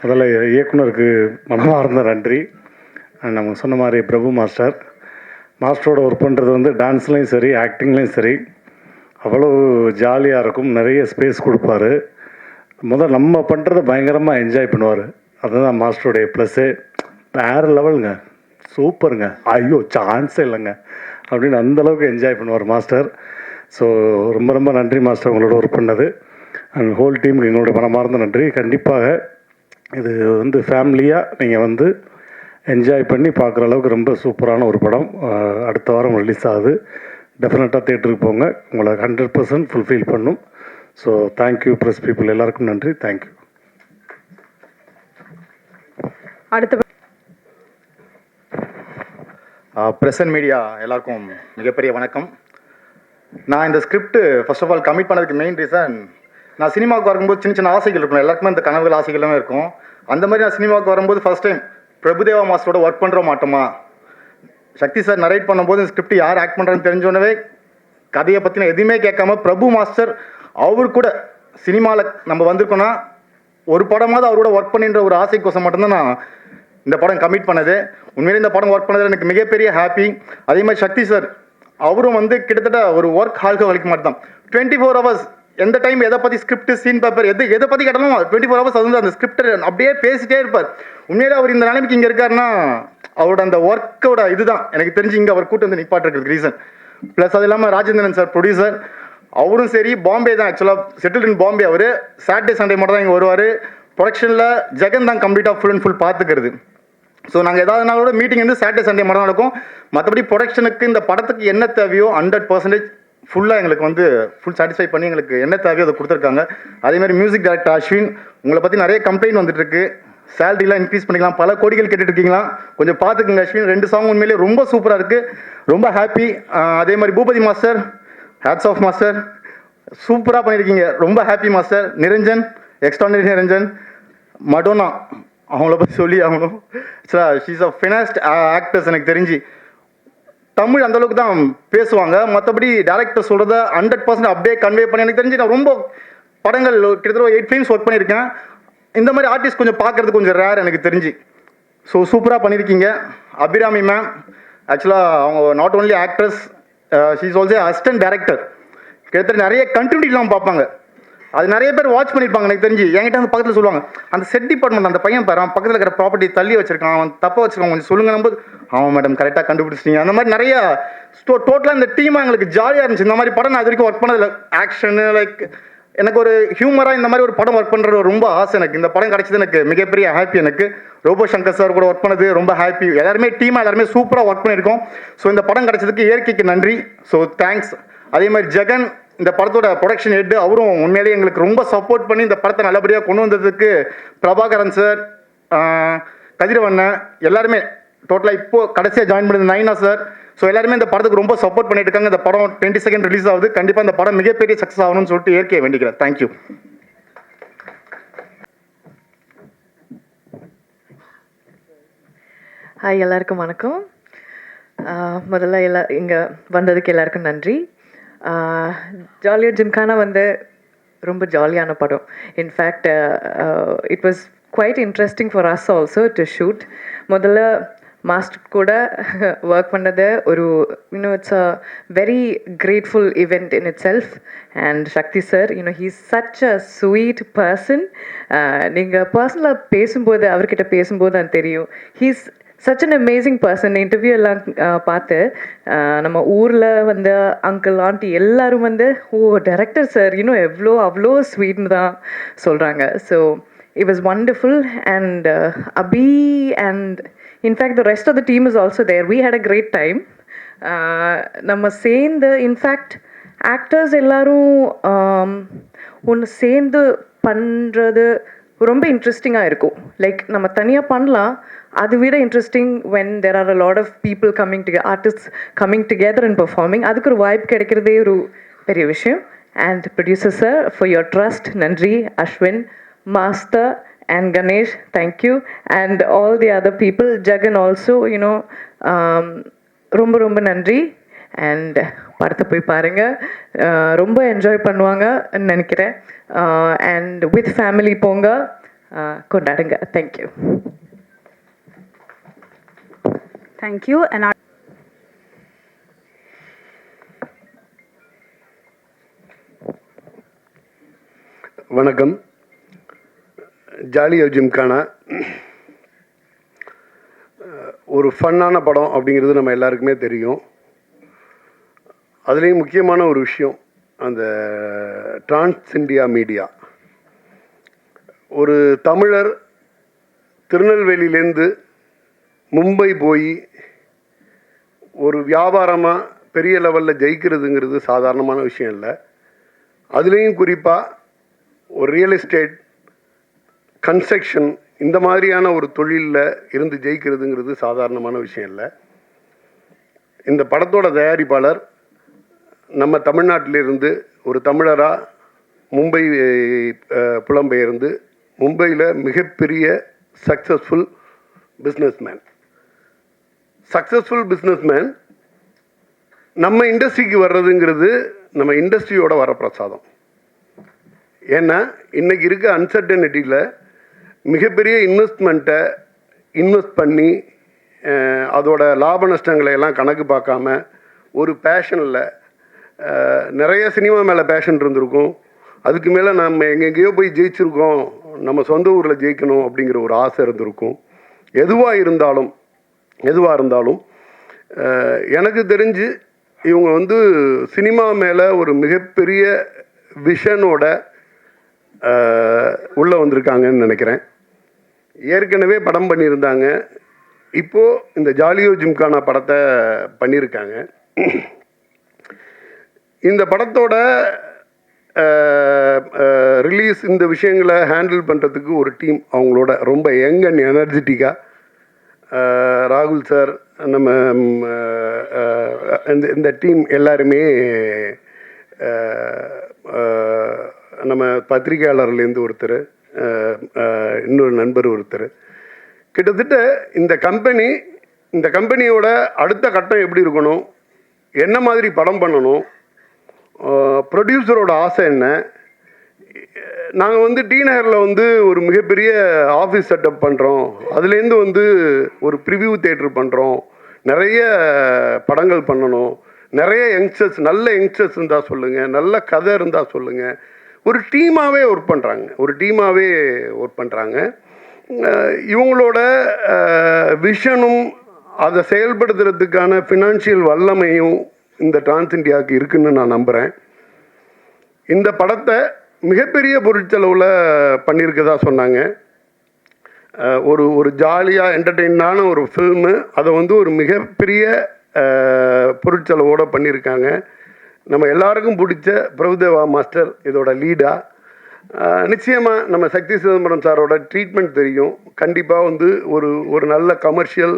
அதில் இயக்குனருக்கு மனமார்ந்த நன்றி. நமக்கு சொன்ன மாதிரி பிரபு மாஸ்டரோட ஒர்க் பண்ணுறது டான்ஸ்லேயும் சரி, ஆக்டிங்லேயும் சரி அவ்வளோ ஜாலியாக இருக்கும். நிறைய ஸ்பேஸ் கொடுப்பாரு. நம்ம பண்ணுறத பயங்கரமாக என்ஜாய் பண்ணுவார். அதுதான் மாஸ்டருடைய ப்ளஸ்ஸு. வேறு லெவலுங்க, சூப்பருங்க, ஐயோ சான்ஸே இல்லைங்க அப்படின்னு அந்தளவுக்கு என்ஜாய் பண்ணுவார் மாஸ்டர். ஸோ ரொம்ப நன்றி மாஸ்டர், உங்களோட ஒர்க் பண்ணது. அண்ட் ஹோல் டீமுக்கு எங்களுடைய மனமார்ந்த நன்றி. கண்டிப்பாக இது ஃபேமிலியாக நீங்கள் என்ஜாய் பண்ணி பார்க்குற அளவுக்கு ரொம்ப சூப்பரான ஒரு படம். அடுத்த வாரம் ரிலீஸ் ஆகுது. டெஃபினட்டாக தேட்டருக்கு போங்க, உங்களை 100% ஃபுல்ஃபில் பண்ணும். ஸோ தேங்க்யூ ப்ரெஸ் பீப்புள், எல்லாருக்கும் நன்றி. தேங்க்யூ. அடுத்த ப்ரெஸ் அண்ட் மீடியா எல்லாருக்கும் மிகப்பெரிய வணக்கம். நான் இந்த script first of all commit பண்ணதுக்கு மெயின் ரீசன், நான் சினிமாவுக்கு வரும்போது சின்ன ஆசைகள் இருக்கும். எல்லாருக்குமே இந்த கனவுகள் ஆசைகளும் இருக்கும். அந்த மாதிரி நான் சினிமாவுக்கு வரும்போது ஃபர்ஸ்ட் டைம் பிரபுதேவா மாஸ்டரோட ஒர்க் பண்ணுற மாட்டோமா. சக்தி சார் நரேட் பண்ணும்போது இந்த ஸ்கிரிப்ட் யார் ஆக்ட் பண்ணுறதுன்னு தெரிஞ்சோடனே கதையை பற்றின எதுவுமே கேட்காம பிரபு மாஸ்டர் அவர் கூட சினிமாவில் நம்ம வந்திருக்கோன்னா ஒரு படமாவது அவரோட ஒர்க் பண்ணின்ற ஒரு ஆசைக்கோசம் மட்டும்தான் நான் இந்த படம் கமிட் பண்ணது. உண்மையிலே இந்த படம் ஒர்க் பண்ணதில் எனக்கு மிகப்பெரிய ஹாப்பி. அதே மாதிரி சக்தி சார் அவரும் கிட்டத்தட்ட ஒரு ஒர்க் ஹால்க்கு வலிக்க மாட்டான். 24 hours எந்த டைம் எதை பற்றி ஸ்கிரிப்ட், சீன் பேப்பர் எதை பற்றி கேட்டாலும் 24 hours அது அந்த ஸ்கிரிப்டை அப்படியே பேசிட்டே இருப்பார். உண்மையிலே அவர் இந்த நிலைமைக்கு இங்கே இருக்காருன்னா அவரோட அந்த ஒர்க்கோட இதுதான் எனக்கு தெரிஞ்சு இங்கே அவர் கூட்டு நிப்பாட்டுறதுக்கு ரீசன். ப்ளஸ் அது இல்லாமல் ராஜேந்திரன் சார் ப்ரொடியூசர், அவரும் சரி பாம்பே தான், ஆக்சுவலாக செட்டில் இன் பாம்பே. அவர் சாட்டர்டே சண்டே மட்டும் தான் இங்கே வருவார். ப்ரொடக்ஷனில் ஜெகன் தான் கம்ப்ளீட்டாக ஃபுல் அண்ட் ஃபுல் பார்த்துக்கிறது. ஸோ நாங்கள் ஏதாவதுனாலோட மீட்டிங் சாட்டர்டே சண்டே மட்டும் தான் நடக்கும். மற்றபடி ப்ரொடக்ஷனுக்கு இந்த படத்துக்கு என்ன தேவையோ 100% ஃபுல்லாக எங்களுக்கு ஃபுல் சாட்டிஸ்ஃபை பண்ணி எங்களுக்கு என்ன தேவையோ அதை கொடுத்துருக்காங்க. அதேமாதிரி மியூசிக் டைரக்டர் அஸ்வின், உங்களை பற்றி நிறைய கம்ப்ளைண்ட் வந்துட்டுருக்கு. சேலரிலாம் இன்க்ரீஸ் பண்ணிக்கலாம், பல கோடிகள் கேட்டுட்டு இருக்கீங்களா, கொஞ்சம் பார்த்துக்குங்க அஸ்வின். 2 சாங் உண்மையிலேயே ரொம்ப சூப்பராக இருக்குது, ரொம்ப ஹாப்பி. அதே மாதிரி Boopathi master, hats off master, சூப்பராக பண்ணியிருக்கீங்க, ரொம்ப happy master. Niranjan, extraordinary Niranjan. Madonna, அவங்கள பற்றி சொல்லி ஆகணும். She's a finest actors. எனக்கு தெரிஞ்சு தமிழ் அந்த அளவுக்கு தான் பேசுவாங்க. மற்றபடி டேரக்டர் சொல்கிறத 100% அப்படியே கன்வே பண்ணி எனக்கு தெரிஞ்சு நான் ரொம்ப படங்கள் கிட்டத்தட்ட 8 ஃபிலிம்ஸ் ஒர்க் பண்ணியிருக்கேன். இந்த மாதிரி ஆர்டிஸ்ட் கொஞ்சம் பார்க்குறது கொஞ்சம் ரேர் எனக்கு தெரிஞ்சு. ஸோ சூப்பராக பண்ணியிருக்கீங்க. அபிராமி மேம் ஆக்சுவலாக அவங்க not only actress, she is also assistant director. கிட்டத்தட்ட நிறைய கண்டினியூட்டிலாம் பார்ப்பாங்க. அது நிறைய பேர் வாட்ச் பண்ணியிருப்பாங்க எனக்கு தெரிஞ்சு. என்கிட்ட வந்து பக்கத்தில் சொல்லுவாங்க, அந்த செட் டிபார்ட்மெண்ட் அந்த பையன் பாரு, பக்கத்தில் இருக்கிற ப்ராப்பர்ட்டி தள்ளி வச்சிருக்கான், அவன் தப்பாக வச்சிருக்கான், கொஞ்சம் சொல்லுங்க. போது அவன் மேடம் கரெக்டாக கண்டுபிடிச்சிட்டீங்க. அந்த மாதிரி நிறைய டோட்டலாக இந்த டீமாக எங்களுக்கு ஜாலியாக இருந்துச்சு. இந்த மாதிரி படம் நான் இது வரைக்கும் ஒர்க் பண்ணதில்லை. ஆக்ஷனு லைக் எனக்கு ஒரு ஹியூமராக இந்த மாதிரி ஒரு படம் ஒர்க் பண்ணுறது ரொம்ப ஆசை எனக்கு. இந்த படம் கிடைச்சது எனக்கு மிகப்பெரிய ஹாப்பி. எனக்கு ரோபோ சங்கர் சார் கூட ஒர்க் பண்ணது ரொம்ப ஹாப்பி. எல்லாருமே டீமாக எல்லாருமே சூப்பராக ஒர்க் பண்ணியிருக்கோம். ஸோ இந்த படம் கிடைச்சதுக்கு இயற்கைக்கு நன்றி. So thanks. அதே மாதிரி ஜெகன் இந்த படத்தோட ப்ரொடக்ஷன் ஹெட், அவரும் உண்மையிலேயே எங்களுக்கு ரொம்ப சப்போர்ட் பண்ணி இந்த படத்தை நல்லபடியாக கொண்டு வந்ததுக்கு பிரபாகரன் சார், கதிரவண்ணன் எல்லாருமே டோட்டலாக இப்போது கடைசியாக ஜாயின் பண்ணது நைனா சார். ஸோ எல்லாருமே இந்த படத்துக்கு ரொம்ப சப்போர்ட் பண்ணிட்டு இருக்காங்க. இந்த படம் 22 ரிலீஸ் ஆகுது. கண்டிப்பாக இந்த படம் மிகப்பெரிய சக்ஸஸ் ஆகணும்னு சொல்லிட்டு இயற்கையை வேண்டிக்கிறேன். தேங்க்யூ. ஹாய், எல்லாருக்கும் வணக்கம். முதல்ல இங்கே வந்ததுக்கு எல்லாருக்கும் நன்றி. ஜாலியோ ஜிம்கானா வந்து ரொம்ப ஜாலியான படம். In fact it was quite interesting for us also to shoot. முதல்ல மாஸ்டர் கூட ஒர்க் பண்ணது ஒரு it's a very grateful event in itself. அண்ட் Sakthi sir, he is such a sweet person. நீங்கள் பர்சனலாக பேசும்போது, அவர்கிட்ட பேசும்போது அது தெரியும். He's such an amazing person. Interview எல்லாம் பார்த்து நம்ம ஊரில் வந்து அங்கிள் ஆண்டி எல்லாரும் வந்து டைரக்டர் சார் அவ்வளோ ஸ்வீட்னு தான் சொல்கிறாங்க. So it was wonderful. And Abhi and in fact the rest of the team is also there. We had a great time. நம்ம சேர்ந்து இன்ஃபேக்ட் ஆக்டர்ஸ் எல்லாரும் ஒன்று சேர்ந்து பண்ணுறது ரொம்ப இன்ட்ரெஸ்டிங்காக இருக்கும். லைக் நம்ம தனியாக பண்ணலாம், அதை விட interesting when there are a lot of people artist coming together and performing. அதுக்கு ஒரு வாய்ப்பு கிடைக்கிறதே ஒரு பெரிய விஷயம். And producer sir for your trust, நன்றி. Ashwin, master and Ganesh, thank you. And all the other people, Jagan also, ரொம்ப ரொம்ப நன்றி. அண்ட் படத்தை போய் பாருங்கள், ரொம்ப என்ஜாய் பண்ணுவாங்கன்னு நினைக்கிறேன். அண்ட் வித் ஃபேமிலி போங்க, கொண்டாடுங்க. தேங்க்யூ. தேங்க்யூ. அண்ட் வணக்கம். ஜாலியோ ஜிம்கானா ஒரு ஃபன்னான படம் அப்படிங்கிறது நம்ம எல்லாருக்குமே தெரியும். அதுலேயும் முக்கியமான ஒரு விஷயம், அந்த டிரான்ஸ் இந்தியா மீடியா. ஒரு தமிழர் திருநெல்வேலியிலேருந்து மும்பை போய் ஒரு வியாபாரமாக பெரிய லெவலில் ஜெயிக்கிறதுங்கிறது சாதாரணமான விஷயம் இல்லை. அதுலேயும் குறிப்பாக ஒரு ரியல் எஸ்டேட், கன்ஸ்ட்ரக்ஷன், இந்த மாதிரியான ஒரு தொழிலில் இருந்து ஜெயிக்கிறதுங்கிறது சாதாரணமான விஷயம் இல்லை. இந்த படத்தோட தயாரிப்பாளர் நம்ம தமிழ்நாட்டிலிருந்து ஒரு தமிழராக மும்பை புலம்பெயர்ந்து மும்பையில் மிகப்பெரிய சக்ஸஸ்ஃபுல் பிஸ்னஸ்மேன். நம்ம இண்டஸ்ட்ரிக்கு வர்றதுங்கிறது நம்ம இண்டஸ்ட்ரியோட வரப்பிரசாதம். ஏன்னா இன்றைக்கி இருக்க அன்சர்டனிட்டியில் மிகப்பெரிய இன்வெஸ்ட்மெண்ட்டை இன்வெஸ்ட் பண்ணி அதோட லாப நஷ்டங்களை எல்லாம் கணக்கு பார்க்காம ஒரு பேஷனில், நிறைய சினிமா மேலே பேஷன் இருந்திருக்கும், அதுக்கு மேலே நம்ம எங்கெங்கேயோ போய் ஜெயிச்சிருக்கோம், நம்ம சொந்த ஊரில் ஜெயிக்கணும் அப்படிங்கிற ஒரு ஆசை இருந்திருக்கும். எதுவாக இருந்தாலும் எனக்கு தெரிஞ்சு இவங்க வந்து சினிமா மேலே ஒரு மிகப்பெரிய விஷனோட உள்ளே வந்திருக்காங்கன்னு நினைக்கிறேன். ஏற்கனவே படம் பண்ணியிருந்தாங்க, இப்போது இந்த ஜாலியோ ஜிம்கானா படத்தை பண்ணியிருக்காங்க. இந்த படத்தோட ரிலீஸ், இந்த விஷயங்களை ஹேண்டில் பண்ணுறதுக்கு ஒரு டீம் அவங்களோட ரொம்ப யங் அண்ட் எனர்ஜெட்டிக்காக, ராகுல் சார், நம்ம இந்த டீம் எல்லாருமே, நம்ம பத்திரிகையாளர்லேருந்து ஒருத்தர், இன்னொரு நண்பர் ஒருத்தர், கிட்டத்தட்ட இந்த கம்பெனி இந்த கம்பெனியோட அடுத்த கட்டம் எப்படி இருக்கணும், என்ன மாதிரி படம் பண்ணணும், ப்ரொடியூசரோட ஆசை என்ன. நாங்கள் வந்து டி நகரில் வந்து ஒரு மிகப்பெரிய ஆஃபீஸ் செட்டப் பண்ணுறோம், அதுலேருந்து வந்து ஒரு ப்ரிவ்யூ தேட்டர் பண்ணுறோம், நிறைய படங்கள் பண்ணணும், நிறைய யங்ஸ்டர்ஸ், நல்ல யங்ஸ்டர்ஸ் இருந்தால் சொல்லுங்கள், நல்ல கதை இருந்தால் சொல்லுங்கள். ஒரு டீமாகவே ஒர்க் பண்ணுறாங்க. இவங்களோட விஷனும் அதை செயல்படுத்துறதுக்கான ஃபினான்ஷியல் வல்லமையும் இந்த டிரான்ஸ் இந்தியாவுக்கு இருக்குன்னு நான் நம்புகிறேன். இந்த படத்தை மிகப்பெரிய பொருட்செலவில் பண்ணியிருக்கதா சொன்னாங்க. ஒரு ஜாலியாக என்டர்டெயினான ஒரு ஃபில்மு, அதை வந்து ஒரு மிகப்பெரிய பொருட்செலவோடு பண்ணியிருக்காங்க. நம்ம எல்லாருக்கும் பிடிச்ச பிரபுதேவா மாஸ்டர் இதோட லீடாக. நிச்சயமாக நம்ம சக்தி சிதம்பரம் சாரோட ட்ரீட்மெண்ட் தெரியும். கண்டிப்பாக வந்து ஒரு நல்ல கமர்ஷியல்,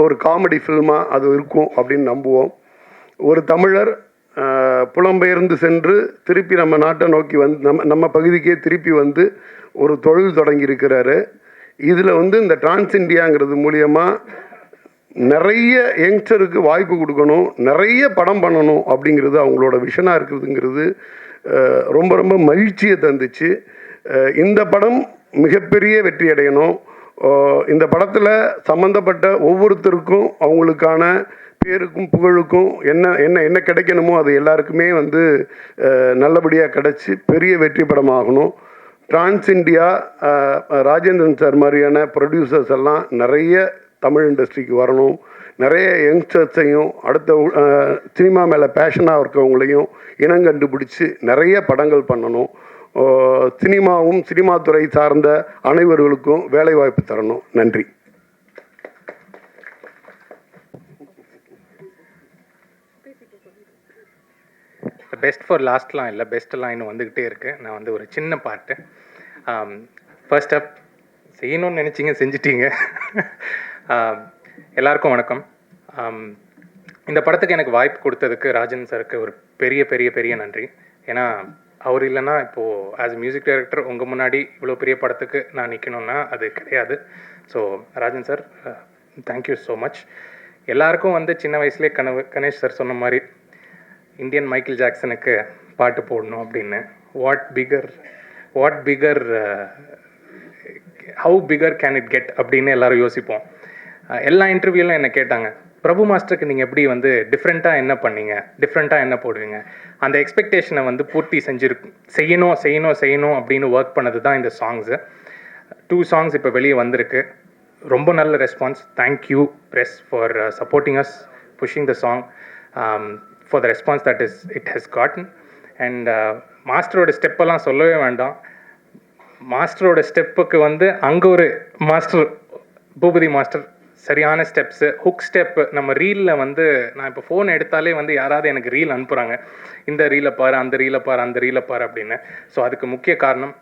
ஒரு காமெடி ஃபில்மாக அது இருக்கும் அப்படின்னு நம்புவோம். ஒரு தமிழர் புலம்பெயர்ந்து சென்று திருப்பி நம்ம நாட்டை நோக்கி நம்ம பகுதிக்கே திருப்பி வந்து ஒரு தொழில் தொடங்கியிருக்கிறாரு. இதில் வந்து இந்த டிரான்ஸ் இந்தியாங்கிறது மூலியமாக நிறைய யங்ஸ்டருக்கு வாய்ப்பு கொடுக்கணும், நிறைய படம் பண்ணணும் அப்படிங்கிறது அவங்களோட விஷனாக இருக்கிறதுங்கிறது ரொம்ப ரொம்ப மகிழ்ச்சியை தந்துச்சு. இந்த படம் மிகப்பெரிய வெற்றி அடையணும். இந்த படத்தில் சம்மந்தப்பட்ட ஒவ்வொருத்தருக்கும் அவங்களுக்கான பேருக்கும் புகழுக்கும் என்ன கிடைக்கணுமோ அது எல்லாருக்குமே வந்து நல்லபடியாக கிடச்சி பெரிய வெற்றி படமாகணும். டிரான்ஸ் இந்தியா, ராஜேந்திரன் சார் மாதிரியான ப்ரொடியூசர்ஸ் எல்லாம் நிறைய தமிழ் இண்டஸ்ட்ரிக்கு வரணும். நிறைய யங்ஸ்டர்ஸையும் அடுத்த சினிமா மேலே பேஷனாக இருக்கவங்களையும் இனம் கண்டுபிடிச்சி நிறைய படங்கள் பண்ணணும். சினிமாவும் சினிமா துறை சார்ந்த அனைவர்களுக்கும் வேலைவாய்ப்பு தரணும். நன்றி. பெஸ்ட் ஃபார் லாஸ்ட்லாம் இல்லை, பெஸ்ட்டெல்லாம் இன்னும் வந்துக்கிட்டே இருக்குது. நான் வந்து ஒரு சின்ன பாட்டு. ஃபர்ஸ்ட் அப் செய்யணும்னு நினச்சிங்க, செஞ்சிட்டீங்க. எல்லாருக்கும் வணக்கம். இந்த படத்துக்கு எனக்கு வாய்ப்பு கொடுத்ததுக்கு ராஜன் சாருக்கு ஒரு பெரிய பெரிய பெரிய நன்றி. ஏன்னா அவர் இல்லைன்னா இப்போது ஆஸ் மியூசிக் டைரக்டர் உங்கள் முன்னாடி இவ்வளோ பெரிய படத்துக்கு நான் நிற்கணுன்னா அது கிடையாது. So Rajan sir, thank you so much. எல்லாருக்கும் வந்து சின்ன வயசுலேயே கணேஷ் சார் சொன்ன மாதிரி இந்தியன் மைக்கேல் ஜாக்சனுக்கு பாட்டு போடணும் அப்படின்னு. What figure how figure can it get அப்படின்னு எல்லோரும் யோசிப்போம். எல்லா இன்டர்வியூலும் என்னை கேட்டாங்க, பிரபு மாஸ்டருக்கு நீங்கள் எப்படி வந்து டிஃப்ரெண்ட்டாக என்ன பண்ணீங்க, டிஃப்ரெண்ட்டாக என்ன போடுவீங்க. அந்த எக்ஸ்பெக்டேஷனை வந்து பூர்த்தி செய்யணும் அப்படின்னு ஒர்க் பண்ணது தான் இந்த சாங்ஸு. 2 songs இப்போ வெளியே வந்திருக்கு. ரொம்ப நல்ல response. Thank you press for supporting us, pushing the song, for the response that it has gotten. And மாஸ்டரோட ஸ்டெப்பெல்லாம் சொல்லவே வேண்டாம். மாஸ்டரோட ஸ்டெப்புக்கு வந்து அங்கே ஒரு மாஸ்டர், பூபதி மாஸ்டர், சரியான ஸ்டெப்ஸு, ஹுக் ஸ்டெப்பு. நம்ம ரீலில் வந்து நான் இப்போ ஃபோன் எடுத்தாலே வந்து யாராவது எனக்கு ரீல் அனுப்புகிறாங்க, இந்த ரீலை பாரு, அந்த ரீலை பாரு அப்படின்னு. ஸோ அதுக்கு முக்கிய காரணம்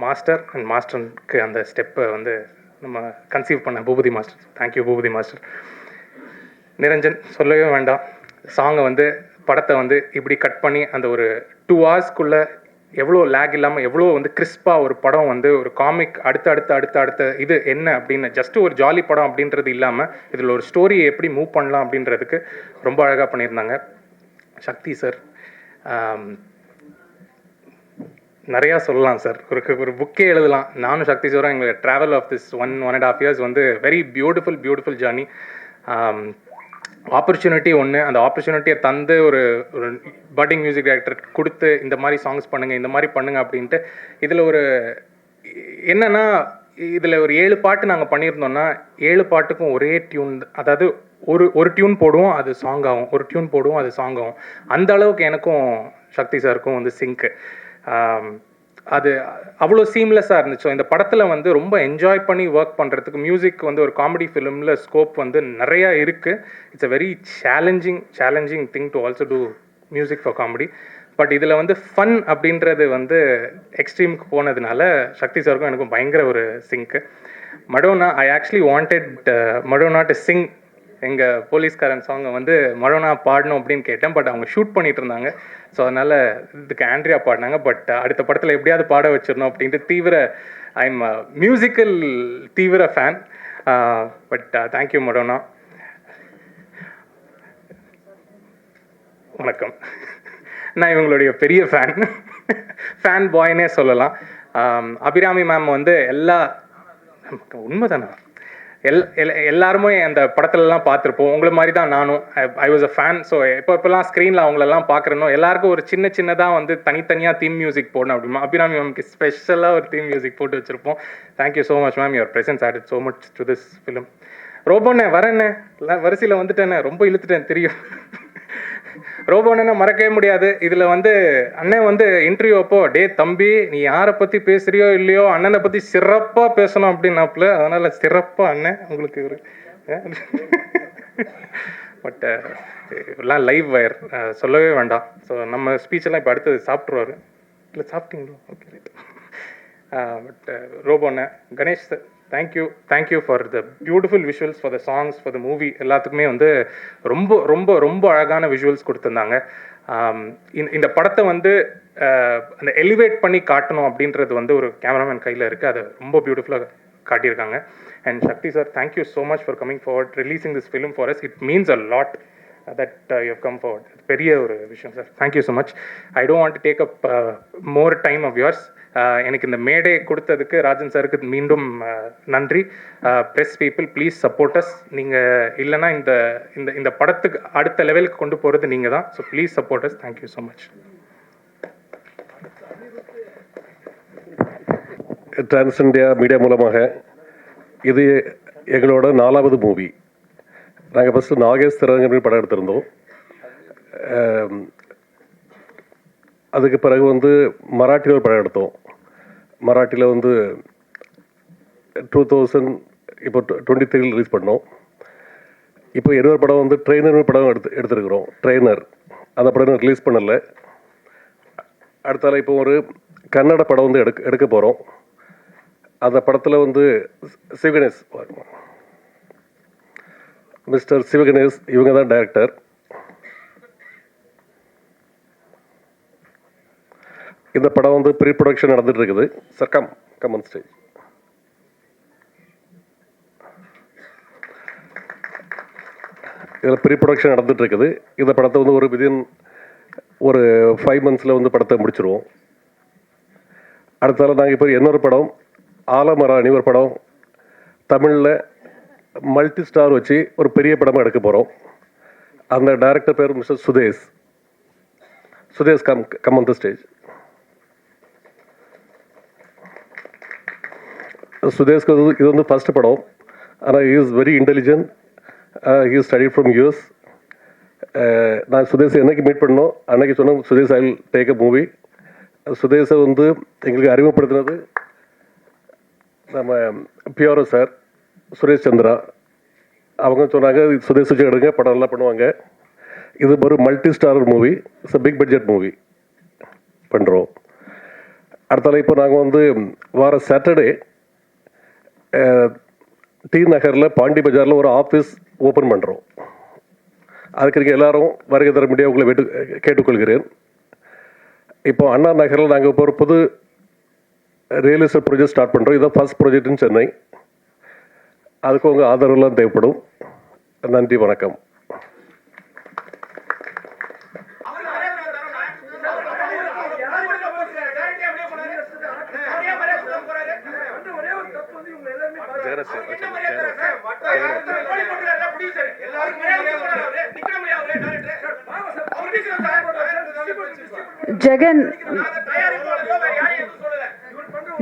மாஸ்டர் அண்ட் மாஸ்டருக்கு அந்த ஸ்டெப்பை வந்து நம்ம கன்சீவ் பண்ண Boopathi master. Thank you Boopathi master. Niranjan சொல்லவே வேண்டாம். சாங்கை வந்து படத்தை வந்து இப்படி கட் பண்ணி அந்த ஒரு 2 hours எவ்வளோ லேக் இல்லாமல் எவ்வளோ வந்து கிறிஸ்பாக ஒரு படம் வந்து ஒரு காமிக் அடுத்த இது என்ன அப்படின்னு ஜஸ்ட்டு ஒரு ஜாலி படம் அப்படின்றது இல்லாமல் இதில் ஒரு ஸ்டோரியை எப்படி மூவ் பண்ணலாம் அப்படின்றதுக்கு ரொம்ப அழகாக பண்ணியிருந்தாங்க. சக்தி சார் நிறையா சொல்லலாம் சார், ஒரு புக்கே எழுதலாம். நானும் சக்தி சாரும் எங்களுக்கு ட்ராவல் ஆஃப் திஸ் 1.5 years வந்து வெரி பியூட்டிஃபுல் ஜர்னி. ஆப்பர்ச்சுனிட்டி ஒன்று, அந்த ஆப்பர்ச்சுனிட்டியை தந்து ஒரு பட்டிங் மியூசிக் டைரக்டர் கொடுத்து இந்த மாதிரி சாங்ஸ் பண்ணுங்கள், இந்த மாதிரி பண்ணுங்கள் அப்படின்ட்டு. இதில் ஒரு என்னென்னா, இதில் ஒரு 7 பாட்டு நாங்கள் பண்ணியிருந்தோம்னா 7 பாட்டுக்கும் ஒரே டியூன், அதாவது ஒரு டியூன் போடுவோம் அது சாங் ஆகும், ஒரு டியூன் போடுவோம் அது சாங் ஆகும். அந்த அளவுக்கு எனக்கும் சக்தி சாருக்கும் வந்து சிங்க்கு. அது அவ்வளோ சீம்லெஸ்ஸாக இருந்துச்சு. இந்த படத்தில் வந்து ரொம்ப என்ஜாய் பண்ணி ஒர்க் பண்ணுறதுக்கு, மியூசிக் வந்து ஒரு காமெடி ஃபிலிமில் ஸ்கோப் வந்து நிறையா இருக்குது. It's a very challenging thing to also do music for comedy. But இதில் வந்து ஃபன் அப்படின்றது வந்து எக்ஸ்ட்ரீமுக்கு போனதுனால சக்தி சாருக்கும் எனக்கும் பயங்கர ஒரு sync. Madonna, I actually wanted Madonna to sing எங்கள் போலீஸ்காரன் சாங்கை வந்து மடோனா பாடணும் அப்படின்னு கேட்டேன். பட் அவங்க ஷூட் பண்ணிகிட்டு இருந்தாங்க. ஸோ அதனால் இதுக்கு ஆண்ட்ரியா பாடினாங்க. பட் அடுத்த படத்தில் எப்படியாவது பாட வச்சிடணும் அப்படின்ட்டு ஐ எம் மியூசிக்கல் தீவிர ஃபேன். But thank you Madonna. வணக்கம். நான் இவங்களுடைய பெரிய ஃபேன் பாய்னே சொல்லலாம். அபிராமி மேம் வந்து உண்மைதானே எல்லாருமே அந்த படத்துலலாம் பார்த்துருப்போம். உங்களை மாதிரி தான் நானும். I was a fan. So எப்போல்லாம் ஸ்க்ரீனில் அவங்களெல்லாம் பார்க்குறனோ எல்லாருக்கும் ஒரு சின்னதாக வந்து தனித்தனியாக தீம் மியூசிக் போடணும் அப்படிமா அபிராமி மேம்க்கு ஸ்பெஷலாக ஒரு தீம் மியூசிக் போட்டு வச்சுருப்போம். Thank you so much ma'am. Your presence added so much to this film. ரோபோண்ணே வரேண்ணே, வரிசையில் வந்துட்டேண்ணே, ரொம்ப இழுத்துட்டேன் தெரியும். ரோபோண்ணே மறக்கவே முடியாது. இதில் வந்து அண்ணன் வந்து இன்டர்வியூ அப்போ டே தம்பி நீ யாரை பற்றி பேசுகிறியோ இல்லையோ அண்ணனை பற்றி சிறப்பாக பேசணும் அப்படின்னாப்புல. அதனால் சிறப்பாக அண்ணன் உங்களுக்கு ஒரு பட் எல்லாம் லைவ் வயர் சொல்லவே வேண்டாம். ஸோ நம்ம ஸ்பீச்செல்லாம் இப்போ அடுத்தது சாப்பிட்ருவாரு. இல்லை சாப்பிட்டீங்களோ? Okay right. பட் ரோபோண்ணே, Ganesh sir, thank you for the beautiful visuals, for the songs, for the movie. எல்லாத்துக்குமே வந்து ரொம்ப ரொம்ப ரொம்ப அழகான விஷுவல்ஸ் கொடுத்துருந்தாங்க. இந்த படத்தை வந்து அந்த எலிவேட் பண்ணி காட்டணும் அப்படின்றது வந்து ஒரு கேமராமேன் கையில் இருக்குது. அதை ரொம்ப பியூட்டிஃபுல்லாக காட்டியிருக்காங்க. And Sakthi sir, thank you so much for coming forward, releasing this film for us. It means a lot that you have come forward. பெரிய ஒரு விஷயம் sir. Thank you so much. I don't want to take up more time of yours. எனக்கு இந்த மேடை கொடுத்ததுக்கு ராஜன் சாருக்கு மீண்டும் நன்றி. Press people please support us. நீங்கள் இல்லைன்னா இந்த இந்த இந்த படத்துக்கு அடுத்த லெவலுக்கு கொண்டு போகிறது நீங்கள் தான். So please support as. Thank you so much. Trans India media மூலமாக இது எங்களோட 4வது மூவி. நாங்கள் ஃபஸ்ட்டு நாகேஷ் திறங்க படம் எடுத்திருந்தோம். அதுக்கு பிறகு வந்து மராட்டியில் ஒரு படம் எடுத்தோம். மராட்டியில் வந்து 2000 இப்போ 23 ரிலீஸ் பண்ணோம். இப்போ இன்னொரு படம் வந்து ட்ரெயினர் படம் எடுத்துருக்குறோம். ட்ரெயினர் அந்த படம் ரிலீஸ் பண்ணலை. அடுத்தால இப்போ ஒரு கன்னட படம் வந்து எடுக்க போகிறோம். அந்த படத்தில் வந்து சிவகணேஷ், மிஸ்டர் சிவகணேஷ் இவங்க தான் டைரக்டர். இந்த படம் வந்து ப்ரீ ப்ரொடக்ஷன் நடந்துட்டு இருக்குது. Sir come on stage. இதில் ப்ரீ ப்ரொடக்ஷன் நடந்துட்டு இருக்குது. இந்த படத்தை வந்து ஒரு 5 monthsல வந்து படத்தை முடிச்சிருவோம். அடுத்தால நாங்கள் இப்போ இன்னொரு படம் ஆலமராணி ஒரு படம் தமிழில் மல்டி ஸ்டார் வச்சு ஒரு பெரிய படமாக எடுக்க போகிறோம். அந்த டைரக்டர் பேர் mister Sudesh come on the stage. சுதேஷ்க்கு இது வந்து ஃபர்ஸ்ட் படம். ஆனால் he is very intelligent. He study from US. நான் சுதேஷை என்னைக்கு மீட் பண்ணோம் அன்னைக்கு சொன்னோம் Sudesh I will take a movie. சுதேஷை வந்து எங்களுக்கு அறிமுகப்படுத்தினது நம்ம பிஆர்ஓ சார் சுரேஷ் சந்திரா. அவங்க சொன்னாங்க சுதேஷ் வச்சு எடுங்க, படம் நல்லா பண்ணுவாங்க. இது ஒரு multi starrer movie, it's a big budget movie பண்ணுறோம். அடுத்தால இப்போ நாங்கள் வந்து வார சாட்டர்டே டி நகரில் பாண்டி பஜாரில் ஒரு ஆஃபீஸ் ஓப்பன் பண்ணுறோம். அதுக்கு நீங்கள் எல்லாரும் வருகை தர முடியாது உங்களை கேட்டுக்கொள்கிறேன். இப்போ அண்ணா நகரில் நாங்கள் இப்போ ஒரு புது ரியல் எஸ்டேட் ப்ராஜெக்ட் ஸ்டார்ட் பண்ணுறோம். இதுதான் ஃபர்ஸ்ட் ப்ராஜெக்ட் இன் சென்னை. அதுக்கு உங்கள் ஆதரவுலாம் தேவைப்படும். நன்றி, வணக்கம்.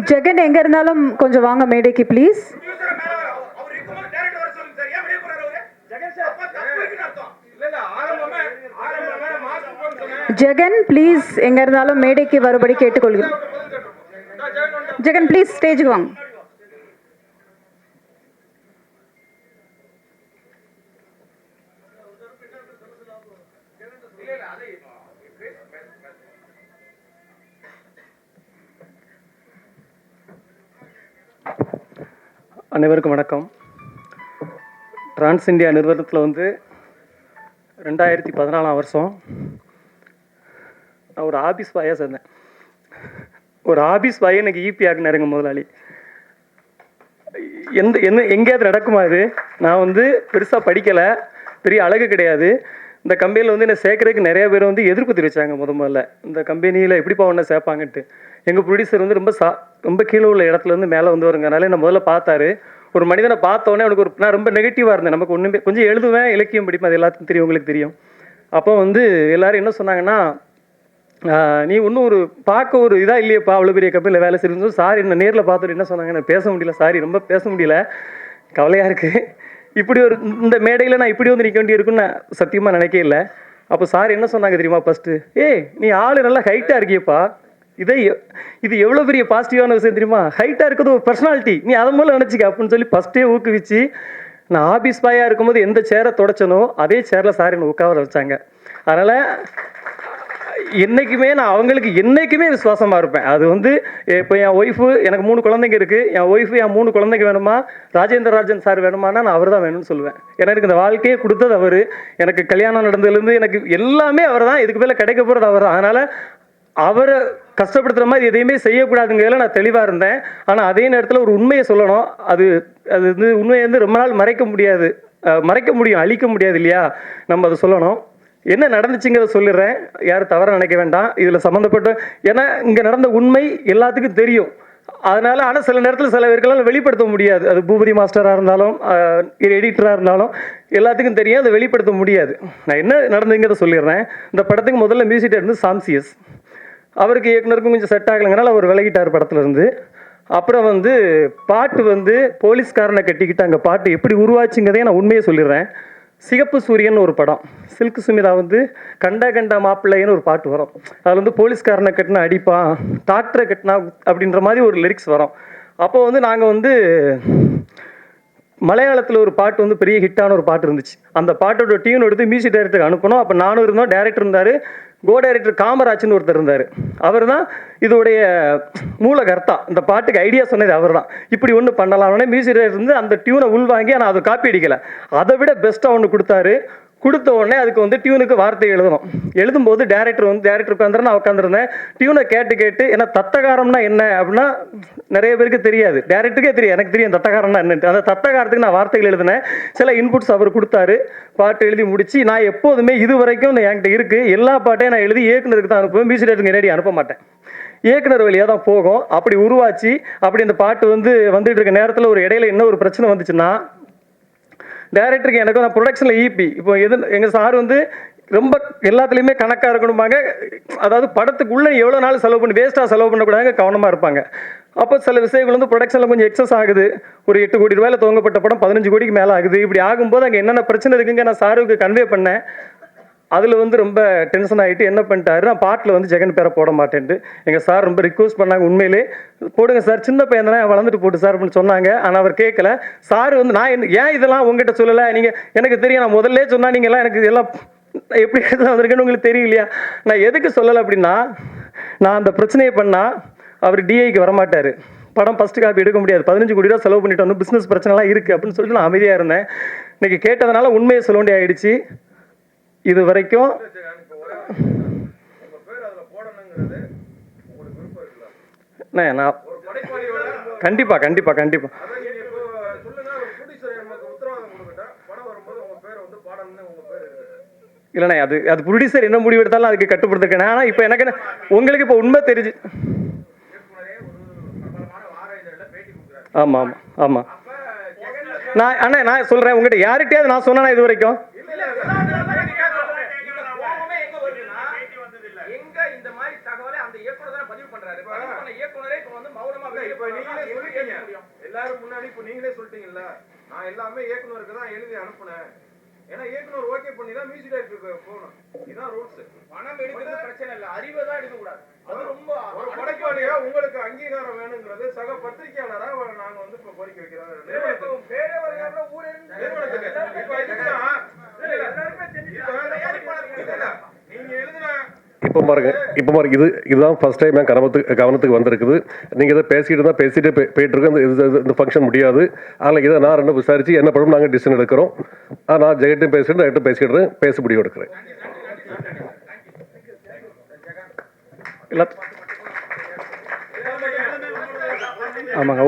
ஜெகன் எங்க இருந்தாலும் கொஞ்சம் வாங்க மேடைக்கு ப்ளீஸ். ஜெகன் ப்ளீஸ் எங்க இருந்தாலும் மேடைக்கு வரும்படி கேட்டுக்கொள்கிறேன். ஜெகன் ப்ளீஸ் ஸ்டேஜுக்கு வாங்க. அனைவருக்கும் வணக்கம். டிரான்ஸ் இந்தியா நிறுவனத்தில் வந்து 2014 வருஷம் நான் ஒரு ஆஃபீஸ் பாயாக சேர்ந்தேன். ஒரு ஆஃபீஸ் பாயை எனக்கு ஈபி ஆக்குனாருங்க முதலாளி. எங்கேயாவது நடக்குமா இது? நான் வந்து பெருசாக படிக்கலை, பெரிய அழகு கிடையாது. இந்த கம்பெனியில் வந்து என்னை சேர்க்கறதுக்கு நிறைய பேர் வந்து எதிர்ப்பு தெரிவித்தாங்க முதல்ல. இந்த கம்பெனியில் எப்படிப்பா ஒன்றை சேர்ப்பாங்கன்ட்டு. எங்கள் ப்ரொடியூசர் வந்து ரொம்ப கீழே உள்ள இடத்துலேருந்து மேலே வந்து வருங்கனால என்னை முதல்ல பார்த்தாரு. ஒரு மனிதனை பார்த்தோன்னே அவனுக்கு நான் ரொம்ப நெகட்டிவாக இருந்தேன். நமக்கு ஒன்றுமே கொஞ்சம் எழுதுவேன், இலக்கியம் படிப்பேன், அது எல்லாத்துக்கும் தெரியும், உங்களுக்கு தெரியும். அப்போ வந்து எல்லோரும் என்ன சொன்னாங்கன்னா, நீ இன்னும் ஒரு பார்க்க ஒரு இதாக இல்லையப்பா, அவ்வளோ பெரிய கம்பெனியில் வேலை செய்யணும். சார் என்ன நேரில் பார்த்துட்டு என்ன சொன்னாங்க, நான் பேச முடியல, சாரி ரொம்ப பேச முடியல, கவலையாக இருக்குது. இப்படி ஒரு இந்த மேடையில் நான் இப்படி வந்து நிற்க வேண்டி இருக்குன்னு நான் சத்தியமாக நினைக்கவே இல்லை. அப்போ சார் என்ன சொன்னாங்க தெரியுமா, ஃபஸ்ட்டு நீ ஆள் நல்லா ஹைட்டாக இருக்கியப்பா, இது எவ்வளோ பெரிய பாசிட்டிவான விஷயம் தெரியுமா, ஹைட்டாக இருக்கிறது ஒரு பர்சனாலிட்டி, நீ அதை மூலம் நினச்சிக்க அப்படின்னு சொல்லி ஃபஸ்ட்டே ஊக்குவிச்சு, நான் ஆஃபீஸ் பாயாக இருக்கும்போது எந்த சேரை தொடச்சனோ அதே சேரில் சார் என்னை உட்கார வச்சாங்க. அதனால் என்றைக்குமே நான் அவங்களுக்கு என்றைக்குமே விசுவாசமாக இருப்பேன். அது வந்து இப்போ என் ஒய்ஃபு, எனக்கு 3 குழந்தைங்க இருக்குது, என் ஒய்ஃபு என் 3 குழந்தைங்க வேணுமா, ராஜேந்திர ராஜன் சார் வேணுமானா நான் அவர் தான் வேணும்னு சொல்லுவேன். எனக்கு இந்த வாழ்க்கையை கொடுத்தது அவர், எனக்கு கல்யாணம் நடந்ததுலேருந்து எனக்கு எல்லாமே அவர் தான், இதுக்கு மேலே கிடைக்க போகிறது அவர் தான். அதனால் அவரை கஷ்டப்படுத்துகிற மாதிரி எதையுமே செய்யக்கூடாதுங்கிறதுல நான் தெளிவாக இருந்தேன். ஆனால் அதே நேரத்தில் ஒரு உண்மையை சொல்லணும். அது வந்து உண்மையை வந்து ரொம்ப நாள் மறைக்க முடியாது, மறைக்க முடியும், அழிக்க முடியாது இல்லையா, நம்ம அதை சொல்லணும். என்ன நடந்துச்சுங்கிறத சொல்லிடுறேன், யாரும் தவறாக நினைக்க வேண்டாம் இதில் சம்மந்தப்பட்ட. ஏன்னா இங்கே நடந்த உண்மை எல்லாத்துக்கும் தெரியும். அதனால் ஆனால் சில நேரத்தில் சில பேருக்கெல்லாம் வெளிப்படுத்த முடியாது. அது பூபதி மாஸ்டராக இருந்தாலும் எடிட்டராக இருந்தாலும் எல்லாத்துக்கும் தெரியும், அதை வெளிப்படுத்த முடியாது. நான் என்ன நடந்துங்கிறத சொல்லிடுறேன். இந்த படத்துக்கு முதல்ல மியூசிக் இருந்து சாம்சியஸ், அவருக்கு இயக்குனருக்கும் கொஞ்சம் செட் ஆகலைங்கனால அவர் விலகிட்டார் படத்துலேருந்து. அப்புறம் வந்து பாட்டு வந்து போலீஸ்காரனை கட்டிக்கிட்டு அங்கே பாட்டு எப்படி உருவாச்சுங்கிறதே நான் உண்மையை சொல்லிடுறேன். சிகப்பு சூரியன் ஒரு படம், சில்க் சுமிதா வந்து கண்டா மாப்பிள்ளைன்னு ஒரு பாட்டு வரும். அதில் வந்து போலீஸ்காரனை கட்டினா அடிப்பான், டாக்டரை கட்டினா அப்படின்ற மாதிரி ஒரு லிரிக்ஸ் வரும். அப்போ வந்து நாங்கள் வந்து மலையாளத்தில் ஒரு பாட்டு வந்து பெரிய ஹிட்டான ஒரு பாட்டு இருந்துச்சு. அந்த பாட்டோட டியூன் எடுத்து மியூசிக் டைரக்டருக்கு அனுப்பணும். அப்போ நானும் இருந்தோம், டைரக்டர் இருந்தார், கோ டைரக்டர் காமராஜ்னு ஒருத்தர் இருந்தார். அவர் தான் இதோடைய மூலகர்த்தா, இந்த பாட்டுக்கு ஐடியா சொன்னது அவர் தான். இப்படி ஒன்று பண்ணலாம்னே மியூசிக் டைரக்டர் இருந்து அந்த டியூனை உள்வாங்கி, ஆனால் அதை காப்பி அடிக்கலை, அதை விட பெஸ்ட்டாக ஒன்று கொடுத்தாரு. கொடுத்த உடனே அதுக்கு வந்து டியூனுக்கு வார்த்தை எழுதணும். எழுதும்போது டேரக்டர் உட்காந்துரு, நான் உட்காந்துருந்தேன். டியூனை கேட்டு ஏன்னா தத்தகாரம்னா என்ன அப்படின்னா நிறைய பேருக்கு தெரியாது, டேரக்டருக்கே தெரியும், எனக்கு தெரியும் தத்தகாரம்னா என்னன்ட்டு. அந்த தத்தகாரத்துக்கு நான் வார்த்தைகள் எழுதினேன், சில இன்புட்ஸ் அவர் கொடுத்தாரு, பாட்டு எழுதி முடிச்சு. நான் எப்போதுமே இது வரைக்கும் என்கிட்ட இருக்குது எல்லா பாட்டையும் நான் எழுதி இயக்குனருக்கு தான் அனுப்புவேன், மியூசிக் டைரக்டருக்கு நேரடி அனுப்ப மாட்டேன், இயக்குனர் வழியாக தான் போகும். அப்படி உருவாச்சு. அப்படி இந்த பாட்டு வந்துட்டு இருக்க நேரத்தில் ஒரு இடையில என்ன ஒரு பிரச்சனை வந்துச்சுன்னா, டைரக்டருக்கு எனக்கும் நான் ப்ரொடக்ஷனில் ஈபி இப்போ எங்கள் சார் வந்து ரொம்ப எல்லாத்துலேயுமே கணக்காக இருக்கணுமாங்க. அதாவது படத்துக்குள்ளே எவ்வளோ நாள் செலவு பண்ணி வேஸ்ட்டாக செலவு பண்ணக்கூடாது, கவனமாக இருப்பாங்க. அப்போ சில விஷயங்கள் வந்து ப்ரொடக்ஷனில் கொஞ்சம் எக்ஸஸ் ஆகுது. ஒரு 8 கோடி ரூபாயில் துவங்கப்பட்ட படம் 15 கோடிக்கு மேலே ஆகுது. இப்படி ஆகும்போது அங்கே என்னென்ன பிரச்சனை இருக்குங்க நான் சாருக்கு கன்வே பண்ணேன். அதில் வந்து ரொம்ப டென்ஷன் ஆகிட்டு என்ன பண்ணிட்டாரு, நான் பாட்டில் வந்து ஜெகன் பேரை போட மாட்டேன்ட்டு எங்கள் சார் ரொம்ப ரிக்வஸ்ட் பண்ணாங்க, உண்மையிலே போடுங்க சார், சின்ன பையன் தானே வளர்ந்துட்டு போட்டு சார் அப்படின்னு சொன்னாங்க. ஆனால் அவர் கேட்கல. சார் வந்து நான் ஏன் இதெல்லாம் உங்ககிட்ட சொல்லலை, நீங்கள் எனக்கு தெரியும், நான் முதல்ல சொன்னால் நீங்கள்லாம் எனக்கு எல்லாம் எப்படி வந்திருக்கேன்னு உங்களுக்கு தெரியும் இல்லையா. நான் எதுக்கு சொல்லலை அப்படின்னா, நான் அந்த பிரச்சனையை பண்ணால் அவர் டிஐக்கு வரமாட்டார், படம் ஃபஸ்ட்டு காப்பி எடுக்க முடியாது, 15 கோடி ரூபா செலவு பண்ணிட்டு வந்து பிஸ்னஸ் பிரச்சனைலாம் இருக்குது அப்படின்னு சொல்லிட்டு நான் அமைதியாக இருந்தேன். இன்றைக்கி கேட்டதுனால உண்மையை சொல்ல வேண்டிய ஆயிடுச்சு. இது வரைக்கும் நான் கண்டிப்பாக கண்டிப்பாக கண்டிப்பாக இல்லைண்ணே, அது ப்ரொடியூசர் என்ன முடிவு எடுத்தாலும் அதுக்கு கட்டுப்படுத்திருக்கேன். ஆனால் இப்போ எனக்கு உங்களுக்கு இப்போ உண்மை தெரிஞ்சு. ஆமாம் ஆமாம் ஆமாம். நான் சொல்கிறேன் உங்கள்கிட்ட யார்கிட்டயாவது நான் சொன்னேன்னா இது வரைக்கும் எல்லாரும் முன்னாடி இப்ப நீங்களே சொல்லிட்டீங்கல்ல, நான் எல்லாமே இயக்குனருக்கு தான் எழுதி அனுப்புனேன். ஏன்னா இயக்குனர் ஓகே பண்ணி தான் மியூசிக் டைரக்டருக்கு போகணும். இதுதான் ரூல்ஸ். பணம் எடுக்கிறது பிரச்சனை இல்லை, அறிவை தான் எடுக்க கூடாது. அது ரொம்ப ஒரு படைப்பாளியா உங்களுக்கு அங்கீகாரம் வேணுங்கிறது சக பத்திரிகையாளரா நாங்க வந்து இப்ப கோரிக்கை வைக்கிறோம். நீங்க எழுதின இப்போ பாருங்க இதுதான் ஃபர்ஸ்ட் டைம் என் கவனத்துக்கு வந்திருக்குது. நீங்கள் இதை பேசிட்டு போயிட்டு இருக்கோம். இந்த ஃபங்க்ஷன் முடியாது. அதில் இதை நான் ரெண்டும் விசாரித்து என்ன படம் நாங்கள் டிசிஷன் எடுக்கிறோம். நான் ஜெகட்டும் பேசிட்டு டைரக்டும் பேசிக்கிட்டு பேச முடிவு எடுக்கிறேன். ஆமாங்க.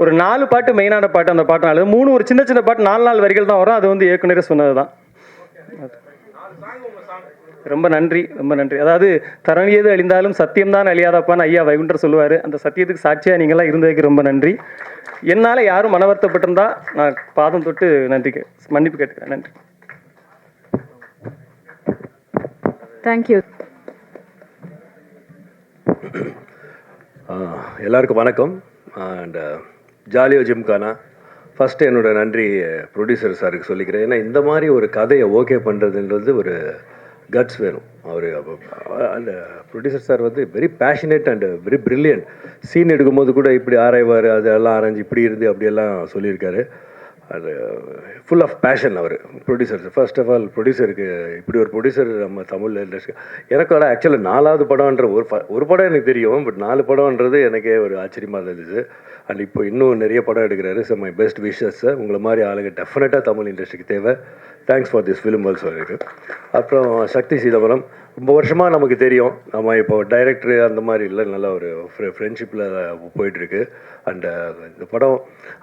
ஒரு 4 பாட்டு மெயினான பாட்டு, அந்த பாட்டு 3 ஒரு சின்ன சின்ன பாட்டு 4 வரிகள் தான் வரும். அது வந்து ஏற்கனவே சொன்னது தான். ரொம்ப நன்றி, ரொம்ப நன்றி. அதாவது தரணியது அழிந்தாலும் சத்தியம்தான் அழியாதப்பான்னு ஐயா வைகுண்டர் சொல்லுவார். அந்த சத்தியத்துக்கு சாட்சியாக நீங்களாம் இருந்ததுக்கு ரொம்ப நன்றி. என்னால் யாரும் மன வருத்தப்பட்டிருந்தா நான் பாதம் தொட்டு நன்றி மன்னிப்பு கேட்டுக்கிறேன். நன்றி. தேங்க்யூ. எல்லாருக்கும் வணக்கம். அண்ட் ஜாலியோ ஜிம்கானா ஃபஸ்ட்டு என்னோட நன்றி ப்ரொடியூசர் சாருக்கு சொல்லிக்கிறேன். ஏன்னா இந்த மாதிரி ஒரு கதையை ஓகே பண்ணுறதுன்றது ஒரு கட்ஸ் வேணும். அவர் அந்த ப்ரொடியூசர் சார் வந்து very passionate and very brilliant. Scene எடுக்கும்போது கூட இப்படி ஆராய்வார், அதெல்லாம் ஆராய்ஞ்சு இப்படி இருந்து அப்படியெல்லாம் சொல்லியிருக்காரு. அது ஃபுல் ஆஃப் பேஷன் அவர் ப்ரொடியூசர். ஃபர்ஸ்ட் ஆஃப் ஆல் ப்ரொடியூசருக்கு இப்படி ஒரு ப்ரொடியூசர் நம்ம தமிழ் இண்டஸ்ட்ரி எனக்கு ஆக்சுவலாக 4வது படம்ன்ற ஒரு படம் எனக்கு தெரியும், பட் 4 படம்ன்றது எனக்கே ஒரு ஆச்சரியமாக இருந்துச்சு. அண்ட் இப்போ இன்னும் நிறைய படம் எடுக்கிறாரு. So my best wishes. உங்களை மாதிரி ஆளுங்க டெஃபினட்டாக தமிழ் இண்டஸ்ட்ரிக்கு தேவை. Thanks for this film also இருக்கு. அப்புறம் சக்தி சீதாபுரம் ரொம்ப வருஷமாக நமக்கு தெரியும். நம்ம இப்போ டைரக்டரு அந்த மாதிரி இல்லை, நல்ல ஒரு ஃப்ரெண்ட்ஷிப்பில் போயிட்டுருக்கு. அண்டு இந்த படம்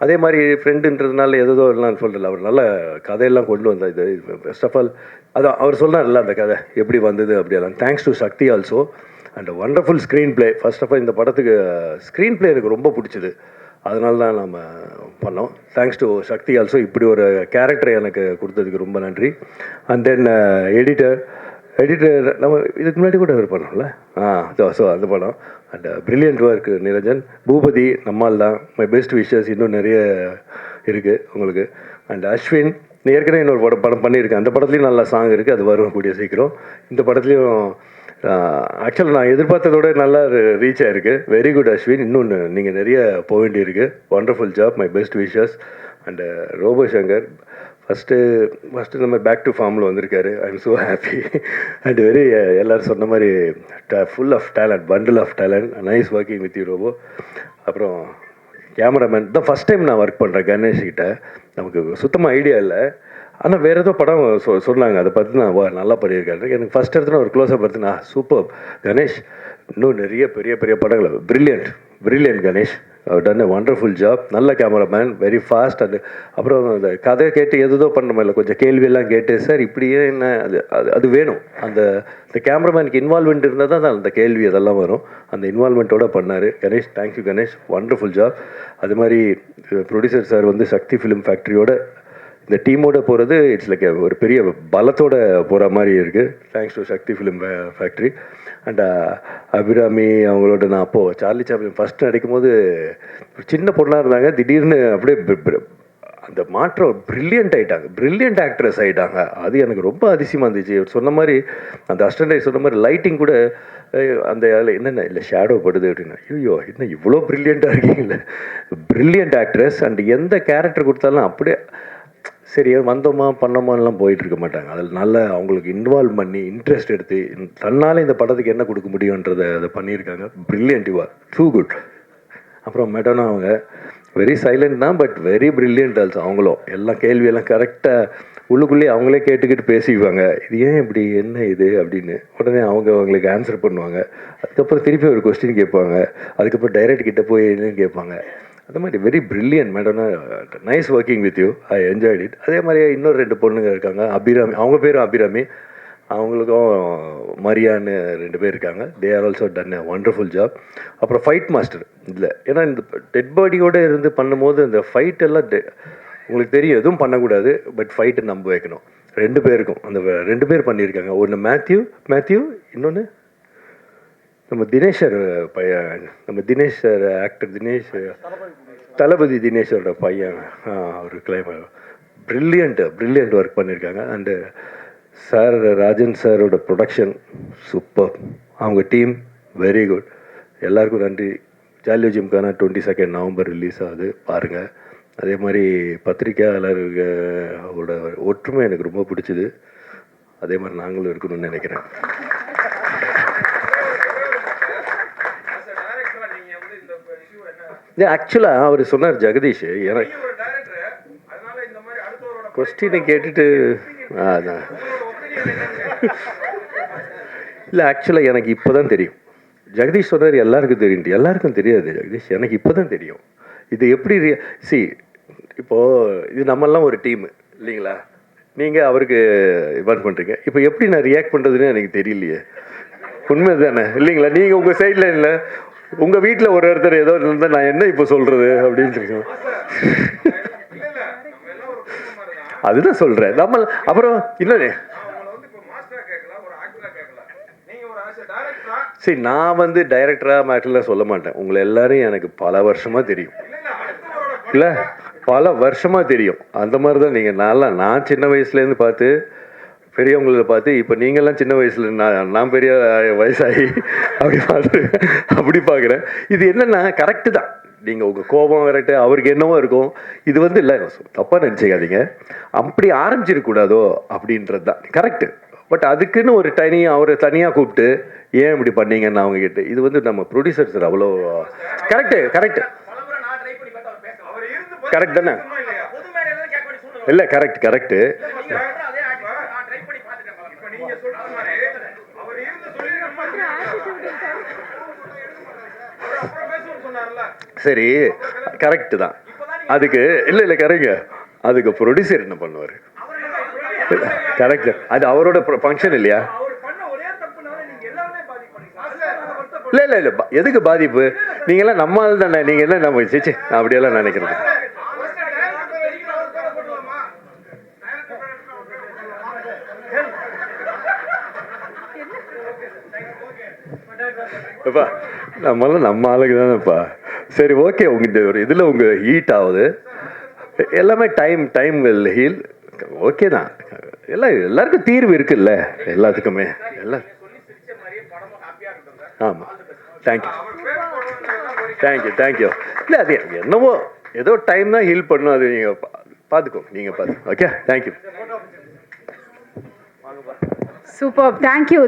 அதே மாதிரி ஃப்ரெண்டுன்றதுனால எதோ எல்லாம் சொல்கிறல, அவர் நல்ல கதையெல்லாம் கொண்டு வந்தார். இது ஃபர்ஸ்ட் ஆஃப் ஆல் அதான் அவர் சொன்னார்ல அந்த கதை எப்படி வந்தது அப்படியெல்லாம். Thanks to Sakthi also. And wonderful screenplay. First of all இந்த படத்துக்கு ஸ்க்ரீன் பிளே எனக்கு ரொம்ப பிடிச்சிது, அதனால தான் நம்ம பண்ணோம். Thanks to Sakthi also. இப்படி ஒரு கேரக்டரை எனக்கு கொடுத்ததுக்கு ரொம்ப நன்றி. அண்ட் தென் எடிட்டர் நம்ம இதுக்கு முன்னாடி கூட அவர் பண்ணோம்ல, ஸோ அந்த படம். And brilliant work Niranjan. Boopathi நம்மால் தான். My best wishes. இன்னும் நிறைய இருக்குது உங்களுக்கு. அண்ட் அஸ்வின் ஏற்கனவே இன்னொரு படம் பண்ணியிருக்கேன். அந்த படத்துலேயும் நல்ல சாங் இருக்குது, அது வரும் கூடிய சீக்கிரம். இந்த படத்துலையும் ஆக்சுவலாக நான் எதிர்பார்த்ததோட நல்லா ரீச் ஆகிருக்கு. Very good Ashwin. இன்னொன்று நீங்கள் நிறைய போக வேண்டியிருக்கு. Wonderful job. My best wishes. And Robo Shankar first நம்ம பேக் டு ஃபார்மில் வந்திருக்காரு. I am so happy and very எல்லோரும் சொன்ன மாதிரி full of talent, bundle of talent. Nice working with you Robo. அப்புறம் கேமராமேன் தான் ஃபஸ்ட் டைம் நான் ஒர்க் பண்ணுறேன் கணேஷ் கிட்ட. நமக்கு சுத்தமாக ஐடியா இல்லை, ஆனால் வேறு ஏதோ படம் சொன்னாங்க, அதை பார்த்து நான் நல்லா பண்ணியிருக்காரு. எனக்கு ஃபஸ்ட் இடத்துல ஒரு க்ளோஸாக பார்த்து சூப்பர் கணேஷ், இன்னும் நிறைய பெரிய பெரிய படங்கள். பிரில்லியன்ட் கணேஷ். டன் எ வண்டர்ஃபுல் ஜாப். நல்ல கேமராமேன், வெரி ஃபாஸ்ட். அது அப்புறம் அந்த கதை கேட்டு எதோ பண்ணுறோம் இல்லை, கொஞ்சம் கேள்வியெல்லாம் கேட்டு சார் இப்படியே என்ன அது வேணும். அந்த கேமராமேனுக்கு இன்வால்மெண்ட் இருந்தால் தான் அந்த கேள்வி அதெல்லாம் வரும். அந்த இன்வால்மெண்ட்டோடு பண்ணார் Ganesh. Thank you Ganesh, wonderful job. அது மாதிரி ப்ரொடியூசர் சார் வந்து சக்தி ஃபிலிம் ஃபேக்ட்ரியோட இந்த டீமோட போகிறது இட்ஸ் லைக் ஒரு பெரிய பலத்தோடு போகிற மாதிரி இருக்குது. Thanks to Sakthi film factory. And Abhirami அவங்களோட நான் அப்போது சார்லி சாப்ளின் ஃபஸ்ட்டு நடிக்கும் போது சின்ன பொண்ணாக இருந்தாங்க, திடீர்னு அப்படியே அந்த மாற்றம் பிரில்லியன்ட் ஆகிட்டாங்க, பிரில்லியன்ட் ஆக்ட்ரஸ் ஆகிட்டாங்க. அது எனக்கு ரொம்ப அதிசயமாக இருந்துச்சு. சொன்ன மாதிரி அந்த அஸ்டன்ட் சொன்ன மாதிரி லைட்டிங் கூட அந்த என்னென்ன இல்லை ஷேடோ படுது அப்படின்னா, ஐயோ என்ன இவ்வளோ பிரில்லியண்ட்டாக இருக்கீங்களே. Brilliant actress. அண்ட் எந்த கேரக்டர் கொடுத்தாலும் அப்படியே சரி வந்தோமா பண்ணோமான்லாம் போயிட்டு இருக்க மாட்டாங்க. அதில் நல்லா அவங்களுக்கு இன்வால்வ் பண்ணி இன்ட்ரெஸ்ட் எடுத்து தன்னால் இந்த படத்துக்கு என்ன கொடுக்க முடியுன்றதை அதை பண்ணியிருக்காங்க. Brilliant, you are too good. அப்புறம் மெடோனா அவங்க வெரி சைலண்ட் தான், பட் வெரி பிரில்லியன்ட் ஆல்சோ. அவங்களும் எல்லாம் கேள்வியெல்லாம் கரெக்டாக உள்ளுக்குள்ளேயே அவங்களே கேட்டுக்கிட்டு பேசிக்குவாங்க. இது ஏன் இப்படி, என்ன இது அப்படின்னு. உடனே அவங்களுக்கு ஆன்சர் பண்ணுவாங்க. அதுக்கப்புறம் திருப்பி ஒரு கொஸ்டின் கேட்பாங்க. அதுக்கப்புறம் டைரக்ட் கிட்ட போய் என்னன்னு கேட்பாங்க. அந்த மாதிரி வெரி பிரில்லியன்ட் மேடம்னா. Nice working with you, I enjoyed it. அதே மாதிரி இன்னொரு 2 பொண்ணுங்க இருக்காங்க, அபிராமி, அவங்க பேரும் அபிராமி, அவங்களுக்கும் மரியான்னு 2 பேர் இருக்காங்க. They are also done a wonderful job. அப்புறம் ஃபைட் மாஸ்டர் இல்லை, ஏன்னா இந்த டெட் பாடியோடு இருந்து பண்ணும்போது இந்த ஃபைட் எல்லாம் உங்களுக்கு தெரியும் எதுவும் பண்ணக்கூடாது, பட் ஃபைட்டை நம்ப வைக்கணும். 2 பேருக்கும் அந்த 2 பேர் பண்ணியிருக்காங்க. ஒன்று மேத்யூ, இன்னொன்று நம்ம தினேஷ் சார் பையன், நம்ம தினேஷ் சார் ஆக்டர் தினேஷ், தளபதி தினேஷோட பையன். அவர் கிளைமர் பிரில்லியண்ட் ஒர்க் பண்ணியிருக்காங்க. அண்டு சார் ராஜன் சாரோட ப்ரொடக்ஷன் சூப்பர். அவங்க டீம் வெரி குட். எல்லாருக்கும் நன்றி. ஜாலியோ ஜிம்கானா 22 நவம்பர் ரிலீஸ் ஆகுது, பாருங்கள். அதே மாதிரி பத்திரிக்கையாளர்களோட ஒற்றுமை எனக்கு ரொம்ப பிடிச்சிது. அதே மாதிரி நாங்களும் இருக்கணும்னு நினைக்கிறேன். ஆக்சுவலாக அவர் சொன்னார் ஜெகதீஷ், எனக்கு கொஸ்டினை கேட்டுட்டு அதான் இல்லை, ஆக்சுவலாக எனக்கு இப்போ தான் தெரியும். ஜெகதீஷ் சொன்னார் எல்லாருக்கும் தெரியும், எல்லாருக்கும் தெரியாது ஜெகதீஷ், எனக்கு இப்போ தான் தெரியும். இது எப்படி இப்போது இது நம்மெல்லாம் ஒரு டீமு இல்லைங்களா? நீங்கள் அவருக்கு இன்வால்வ் பண்ணுறீங்க. இப்போ எப்படி நான் ரியாக்ட் பண்ணுறதுன்னு எனக்கு தெரியலையே. உண்மை தானே இல்லைங்களா? நீங்கள் உங்கள் சைடில் இல்லை, உங்கள் வீட்டில் ஒரு ஒருத்தர் ஏதோ இருந்தால் நான் என்ன இப்போ சொல்கிறது அப்படின்னு இருக்கேன். அதுதான் சொல்கிறேன். நம்ம அப்புறம் இன்னொன்று சரி, நான் வந்து டைரக்டராக மேட்டரில் சொல்ல மாட்டேன். உங்களை எல்லாரும் எனக்கு பல வருஷமாக தெரியும். இல்லை, பல வருஷமாக தெரியும். அந்த மாதிரி தான் நீங்கள் நான் சின்ன வயசுலேருந்து பார்த்து பெரியவங்கள பார்த்து இப்போ நீங்கள்லாம் சின்ன வயசில் நான் பெரிய வயசாகி அப்படி பார்க்குறேன். இது என்னென்னா கரெக்டு தான். நீங்கள் உங்கள் கோபம் கரெக்டு, அவருக்கு என்னவோ இருக்கும். இது வந்து இல்லை, தப்பாக நினச்சிக்காதீங்க, அப்படி ஆரம்பிச்சிருக்கூடாதோ அப்படின்றது தான் கரெக்டு. பட் அதுக்குன்னு ஒரு அவரை தனியாக கூப்பிட்டு ஏன் இப்படி பண்ணீங்கன்னு அவங்க கிட்ட, இது வந்து நம்ம ப்ரொடியூசர் சார் அவ்வளோ கரெக்டு கரெக்ட் தானே? இல்லை கரெக்டு. சரி, கரெக்டு தான். அதுக்கு இல்லை கரெக்டுங்க. அதுக்கு ப்ரொடியூசர் என்ன பண்ணுவார்? கரெக்ட், அது அவரோட ஃபங்க்ஷன் இல்லையா? இல்லை எதுக்கு பாதிப்பு? நீங்களாம் நம்ம ஆள் தானே, நீங்கள் என்ன நம்ம சேச்சு அப்படியெல்லாம் நினைக்கிறது. அப்பா நம்மளாம் நம்ம ஆளுக்கு தானேப்பா. சரி, ஓகே. உங்க ஒரு இதில் உங்கள் ஹீட் ஆகுது எல்லாமே, டைம் வில் ஹீல். ஓகே தான், எல்லாருக்கும் தீர்வு இருக்குல்ல எல்லாத்துக்குமே. எல்லாம் ஆமாம். தேங்க்யூ. இல்லை, அது என்னவோ ஏதோ டைம் தான் ஹீல் பண்ணும். அது நீங்கள் பார்த்துக்கோ. Okay, thank you. Super, thank you.